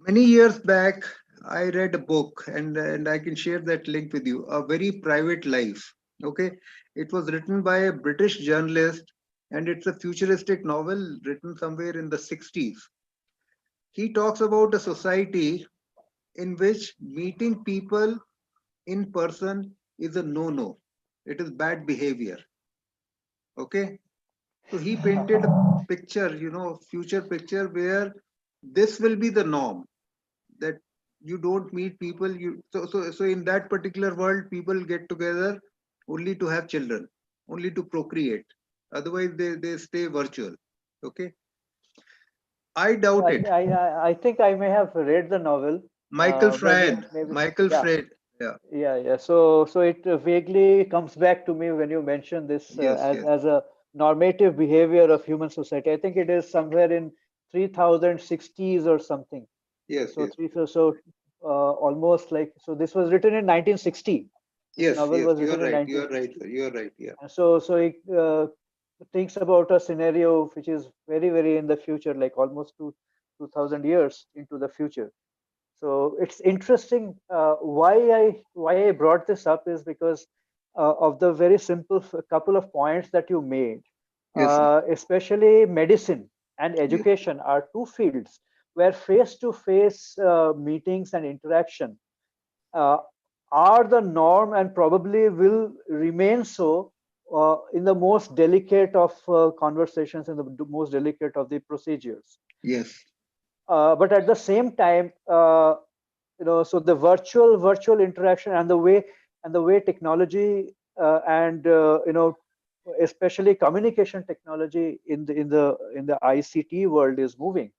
Speaker 1: Many years back, I read a book, and I can share that link with you. A Very Private Life. Okay, it was written by a British journalist, and it's a futuristic novel written somewhere in the 60s. He talks about a society in which meeting people in person is a no-no. It is bad behavior. Okay, so he painted a picture, future picture where this will be the norm, that you don't meet people. So in that particular world, people get together only to have children, only to procreate. Otherwise, they stay virtual. Okay, I doubt it.
Speaker 3: I think I may have read the novel.
Speaker 1: Michael
Speaker 3: Maybe,
Speaker 1: Friend,
Speaker 3: maybe,
Speaker 1: Michael
Speaker 3: yeah,
Speaker 1: Friend. Yeah.
Speaker 3: yeah. So it vaguely comes back to me when you mention this
Speaker 1: Yes.
Speaker 3: as
Speaker 1: Yes.
Speaker 3: a normative behavior of human society. I think it is somewhere in 3060s or something.
Speaker 1: Yes.
Speaker 3: So
Speaker 1: Yes.
Speaker 3: almost like, so this was written in 1960. This
Speaker 1: Yes.
Speaker 3: novel
Speaker 1: Yes.
Speaker 3: was
Speaker 1: You are
Speaker 3: written in
Speaker 1: right. You are right.
Speaker 3: 1960.
Speaker 1: Sir. You are right. Yeah.
Speaker 3: And so it thinks about a scenario which is very, very in the future, like almost 2000 years into the future. So it's interesting. Why I brought this up is because of the very simple couple of points that you made.
Speaker 1: Yes. Sir.
Speaker 3: Especially medicine and
Speaker 1: Yes.
Speaker 3: education are two fields where face-to-face meetings and interaction uh, are the norm and probably will remain so in the most delicate of conversations and the most delicate of the procedures.
Speaker 1: Yes.
Speaker 3: But at the same time, so the virtual interaction and the way technology and especially communication technology in the ICT world is moving,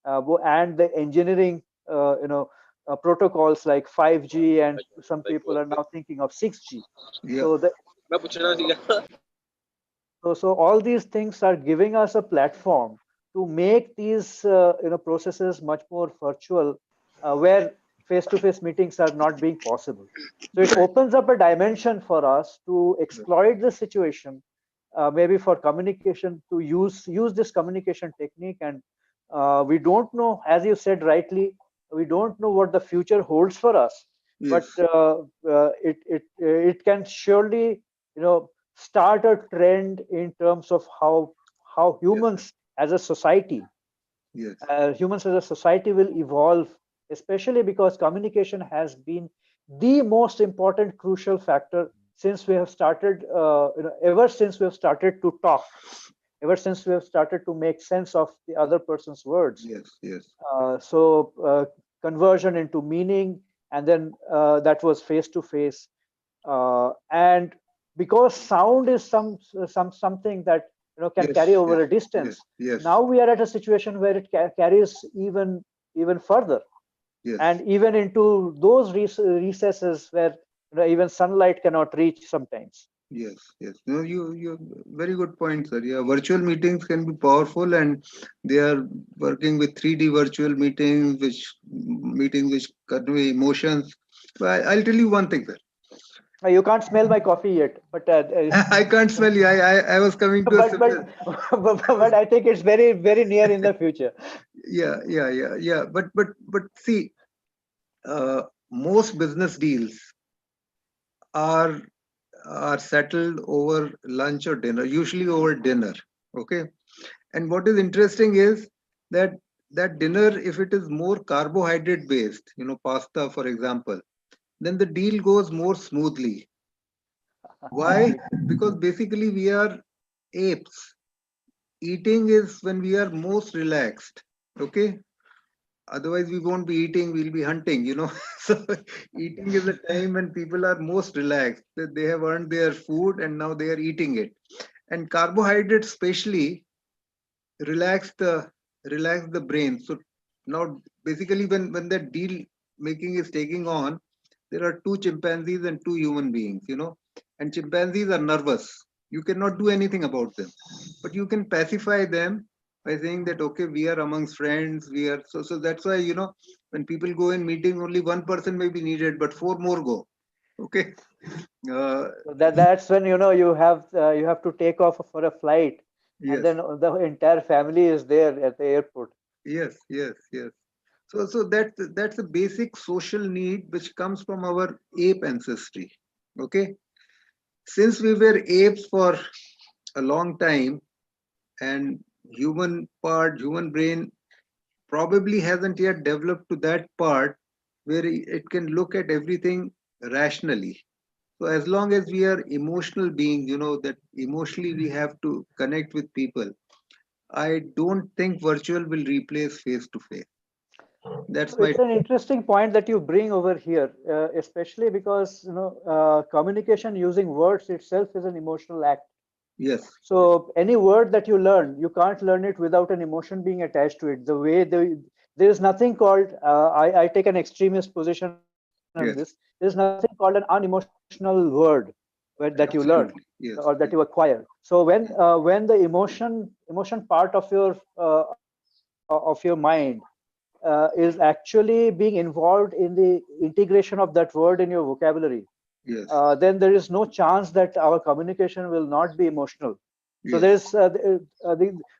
Speaker 3: and the engineering protocols like 5G, and some people are now thinking of 6G.
Speaker 1: Yeah.
Speaker 3: So so all these things are giving us a platform to make these processes much more virtual, where face-to-face meetings are not being possible. So it opens up a dimension for us to exploit the situation, maybe for communication, to use this communication technique. And we don't know, as you said rightly, we don't know what the future holds for us,
Speaker 1: Yes.
Speaker 3: but it can surely start a trend in terms of how
Speaker 1: Yes.
Speaker 3: humans as a society
Speaker 1: Yes.
Speaker 3: will evolve, especially because communication has been the most important crucial factor since we have started ever since we have started to talk, ever since we have started to make sense of the other person's words.
Speaker 1: Yes. Yes.
Speaker 3: So conversion into meaning, and then that was face to face. And because sound is something that can
Speaker 1: Yes.
Speaker 3: carry over
Speaker 1: Yes.
Speaker 3: a
Speaker 1: Yes.
Speaker 3: distance,
Speaker 1: Yes.
Speaker 3: now we are at a situation where it carries even further,
Speaker 1: Yes.
Speaker 3: and even into those recesses where even sunlight cannot reach sometimes.
Speaker 1: Yes, yes. No, you very good point, sir. Yeah, virtual meetings can be powerful, and they are working with 3D virtual meetings which convey emotions. So I'll tell you one thing, sir.
Speaker 3: You can't smell my coffee yet, but
Speaker 1: I can't smell you. I was coming to a
Speaker 3: but
Speaker 1: similar.
Speaker 3: but I think it's very, very near in the future.
Speaker 1: Yeah. But see, most business deals are are settled over lunch or dinner, usually over dinner. Okay. And what is interesting is that dinner, if it is more carbohydrate based, pasta, for example, then the deal goes more smoothly. Why? Because basically we are apes. Eating is when we are most relaxed. Okay. Otherwise, we won't be eating, we'll be hunting. So, eating is a time when people are most relaxed. They have earned their food and now they are eating it. And carbohydrates, especially, relax the brain. So now basically when that deal making is taking on, there are two chimpanzees and two human beings. And chimpanzees are nervous. You cannot do anything about them, but you can pacify them by saying that, okay, we are amongst friends, we are, so that's why, when people go in meeting, only one person may be needed, but four more go. Okay.
Speaker 3: So that's when you have to take off for a flight, and
Speaker 1: Yes,
Speaker 3: then the entire family is there at the airport.
Speaker 1: yes, yes, yes. So that's a basic social need which comes from our ape ancestry. Okay. Since we were apes for a long time, and human brain probably hasn't yet developed to that part where it can look at everything rationally. So as long as we are emotional beings, that emotionally we have to connect with people, I don't think virtual will replace face to face. That's
Speaker 3: So
Speaker 1: my
Speaker 3: it's an interesting point that you bring over here, especially because communication using words itself is an emotional act.
Speaker 1: yes,
Speaker 3: So any word that you learn, you can't learn it without an emotion being attached to it. There is nothing called. I take an extremist position on this. There is
Speaker 1: yes,
Speaker 3: nothing called an unemotional word that you learn
Speaker 1: absolutely,
Speaker 3: or
Speaker 1: yes,
Speaker 3: that you
Speaker 1: yes,
Speaker 3: acquire. So when the emotion part of your mind is actually being involved in the integration of that word in your vocabulary,
Speaker 1: yes,
Speaker 3: then there is no chance that our communication will not be emotional. So
Speaker 1: yes,
Speaker 3: there's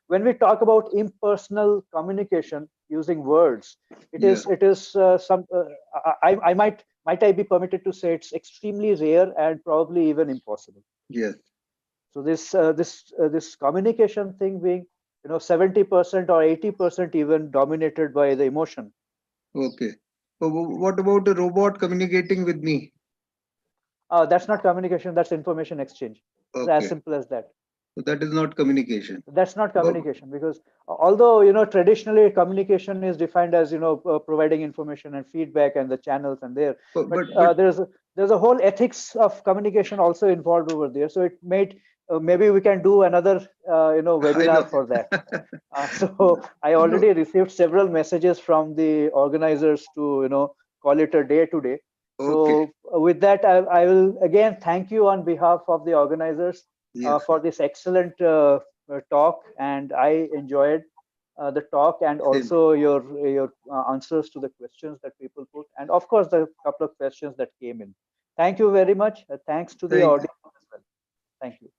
Speaker 3: when we talk about impersonal communication using words,
Speaker 1: yeah,
Speaker 3: it is some I might I be permitted to say it's extremely rare and probably even impossible.
Speaker 1: yes.
Speaker 3: So this communication thing being 70% or 80% even dominated by the emotion.
Speaker 1: Okay. So what about a robot communicating with me?
Speaker 3: That's not communication, that's information exchange. It's as
Speaker 1: Okay.
Speaker 3: simple as that.
Speaker 1: So that is not communication.
Speaker 3: That's not
Speaker 1: But,
Speaker 3: communication, because although traditionally communication is defined as providing information and feedback and the channels and there,
Speaker 1: but,
Speaker 3: but
Speaker 1: but, but
Speaker 3: there's a whole ethics of communication also involved over there. So it made maybe we can do another
Speaker 1: I know.
Speaker 3: webinar for that. So I
Speaker 1: No.
Speaker 3: already received several messages from the organizers to call it a day today.
Speaker 1: Okay.
Speaker 3: So with that, I will again thank you on behalf of the organizers
Speaker 1: Yes.
Speaker 3: for this excellent talk, and I enjoyed the talk and
Speaker 1: Same.
Speaker 3: also your answers to the questions that people put, and of course the couple of questions that came in. Thank you very much. Thanks to the
Speaker 1: Thank
Speaker 3: audience as well. Thank you.